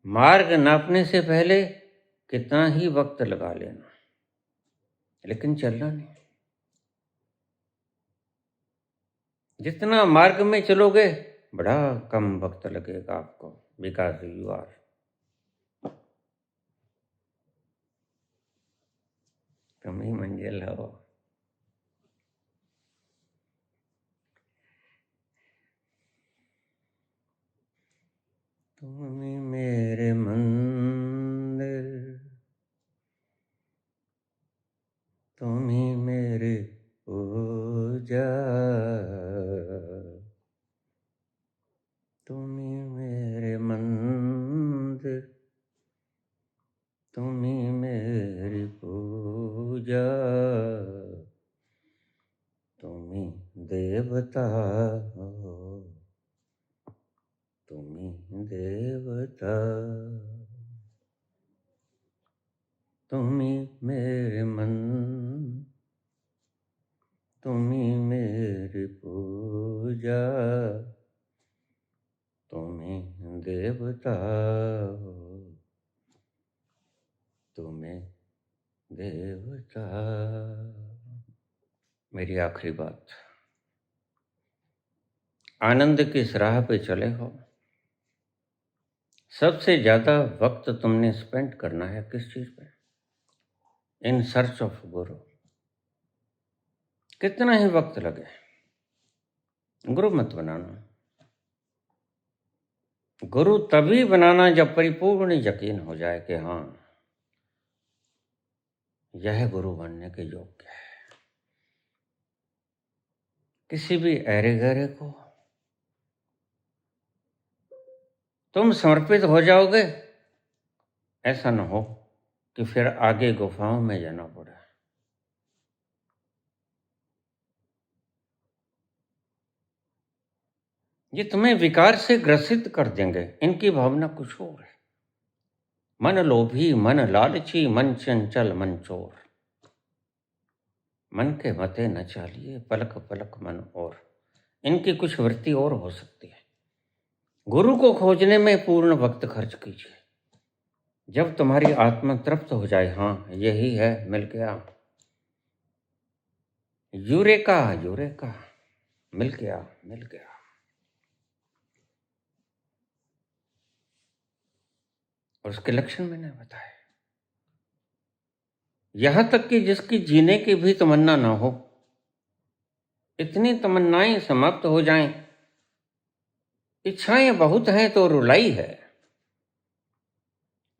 मार्ग नापने से पहले कितना ही वक्त लगा लेना, लेकिन चलना नहीं। जितना मार्ग में चलोगे बड़ा कम वक्त लगेगा आपको, बिकॉज यू आर तुम ही मंजिल हो। तुम ही मेरे मंदिर, तुम ही मेरे पूजा, तुम ही मेरे मंदिर, तुम ही मेरी पूजा, तुम ही देवता हो, तुम ही देवता, तुम ही मेरे मन, तुम ही मेरी पूजा, तुम ही देवता हो, तुम्हें देवता। मेरी आखिरी बात, आनंद की इस राह पे चले हो, सबसे ज्यादा वक्त तुमने स्पेंड करना है किस चीज पे? इन सर्च ऑफ गुरु। कितना ही वक्त लगे, गुरु मत बनाना। गुरु तभी बनाना जब परिपूर्ण यकीन हो जाए कि हाँ यह गुरु बनने के योग्य है। किसी भी ऐरे गहरे को तुम समर्पित हो जाओगे, ऐसा न हो कि फिर आगे गुफाओं में जाना पड़े। ये तुम्हें विकार से ग्रसित कर देंगे। इनकी भावना कुछ और है। मन लोभी, मन लालची, मन चंचल, मन चोर, मन के मते न चालिए, पलक पलक मन और। इनकी कुछ वृत्ति और हो सकती है। गुरु को खोजने में पूर्ण वक्त खर्च कीजिए। जब तुम्हारी आत्मा तृप्त हो जाए, हाँ यही है, मिल गया, यूरेका यूरेका, मिल गया मिल गया। और उसके लक्षण मैंने बताए। यहां तक कि जिसकी जीने की भी तमन्ना ना हो, इतनी तमन्नाएं समाप्त हो जाएं। इच्छाएं बहुत हैं तो रुलाई है,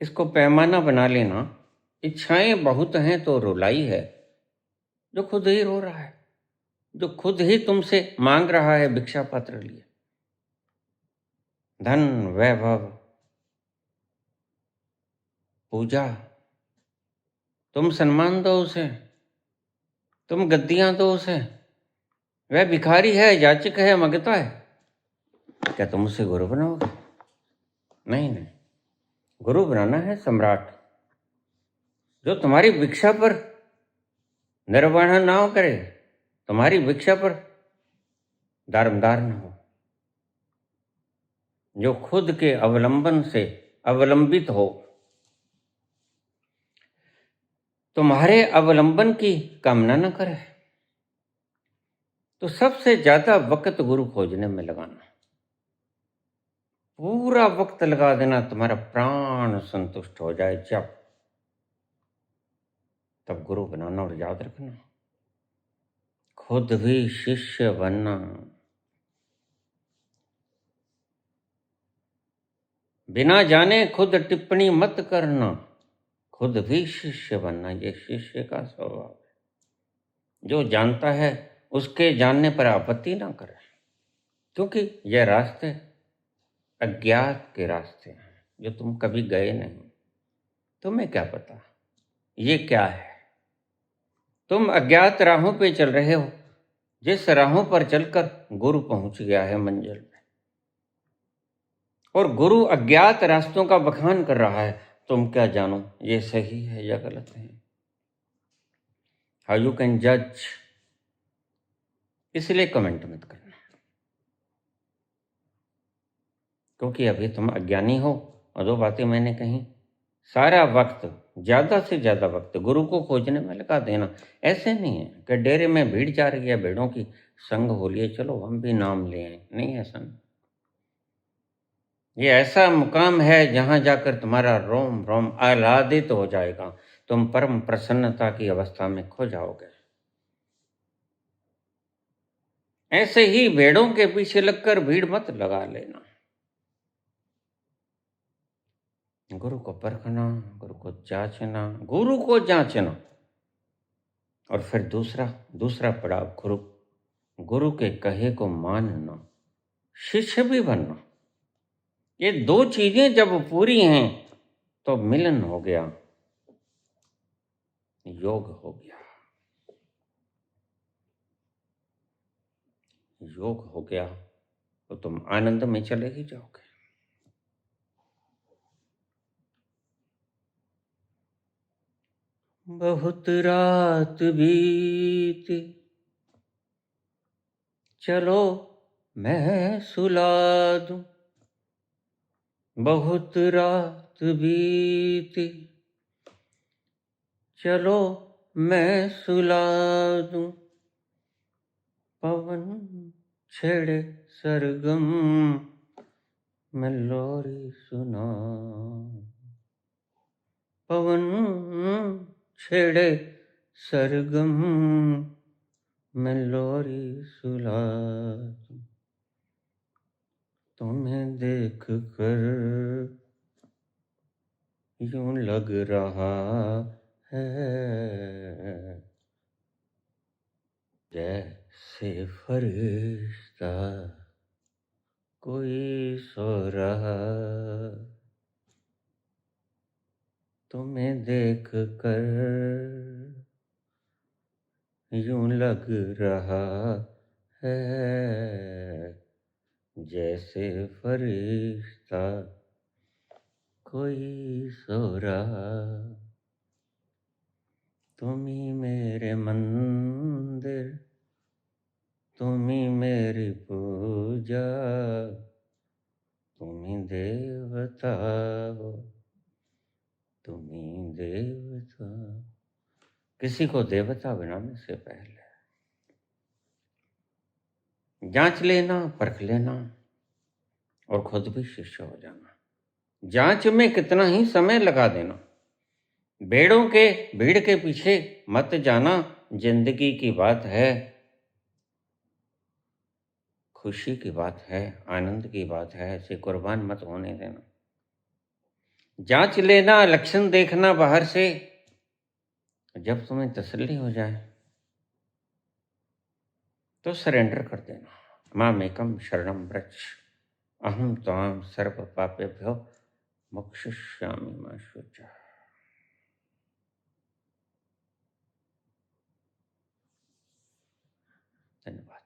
इसको पैमाना बना लेना। इच्छाएं बहुत हैं तो रुलाई है, जो खुद ही रो रहा है, जो खुद ही तुमसे मांग रहा है भिक्षा पात्र लिए। धन, वैभव, पूजा, तुम सम्मान दो उसे, तुम गद्दियां दो उसे। वह भिखारी है, याचक है, मंगता है। क्या तुम उसे गुरु बनाओगे? नहीं नहीं, गुरु बनाना है सम्राट, जो तुम्हारी भिक्षा पर निर्वहन ना हो करे, तुम्हारी भिक्षा पर दारमदार न हो, जो खुद के अवलंबन से अवलंबित हो, तुम्हारे अवलंबन की कामना न करे। तो सबसे ज्यादा वक्त गुरु खोजने में लगाना, पूरा वक्त लगा देना, तुम्हारा प्राण संतुष्ट हो जाए जब, तब गुरु बनाना। और याद रखना, खुद भी शिष्य बनना। बिना जाने खुद टिप्पणी मत करना, खुद भी शिष्य बनना। ये शिष्य का स्वभाव है। जो जानता है उसके जानने पर आपत्ति ना करे, क्योंकि यह रास्ते अज्ञात के रास्ते हैं जो तुम कभी गए नहीं। तुम्हें क्या पता ये क्या है? तुम अज्ञात राहों पे चल रहे हो, जिस राहों पर चलकर गुरु पहुंच गया है मंजिल पे। और गुरु अज्ञात रास्तों का बखान कर रहा है, तुम क्या जानो ये सही है या गलत है? हाउ यू कैन जज? इसलिए कमेंट मत करना, क्योंकि अभी तुम अज्ञानी हो। और दो बातें मैंने कही, सारा वक्त, ज्यादा से ज्यादा वक्त गुरु को खोजने में लगा देना। ऐसे नहीं है कि डेरे में भीड़ जा रही है, भेड़ों की संग हो लिए, चलो हम भी नाम ले आए। नहीं, ऐसा नहीं। ये ऐसा मुकाम है जहां जाकर तुम्हारा रोम रोम आह्लादित हो जाएगा, तुम परम प्रसन्नता की अवस्था में खो जाओगे। ऐसे ही भेड़ों के पीछे लगकर भीड़ मत लगा लेना। गुरु को परखना, गुरु को जांचना, गुरु को जांचना। और फिर दूसरा पड़ाव, गुरु के कहे को मानना, शिष्य भी बनना। ये दो चीजें जब पूरी हैं तो मिलन हो गया, योग हो गया। योग हो गया तो तुम आनंद में चले ही जाओगे। बहुत रात बीती, चलो मैं सुला दूं। बहुत रात बीती, चलो मैं सुला दूं। पवन छेड़े सरगम, मैं लोरी सुना। पवन छेड़े सरगम, मैं लोरी सुला दूं। तुम्हें देख कर यूं लग रहा है जैसे फरिश्ता कोई सो रहा। तुम्हें देख कर यूं लग रहा है जैसे फरिश्ता कोई सो रहा। तुम ही मेरे मंदिर, तुम ही मेरी पूजा, तुम ही देवता हो, तुम ही देवता। किसी को देवता बनाने से पहले जांच लेना, परख लेना और खुद भी शिष्य हो जाना। जांच में कितना ही समय लगा देना। भीड़ के पीछे मत जाना। जिंदगी की बात है, खुशी की बात है, आनंद की बात है, ऐसे कुर्बान मत होने देना। जांच लेना, लक्षण देखना बाहर से, जब तुम्हें तसल्ली हो जाए तो सरेंडर कर देना। मामेकम शरणम व्रज, अहम त्वां सर्व पापेभ्यो मोक्षयिष्यामि मा शुचः। धन्यवाद।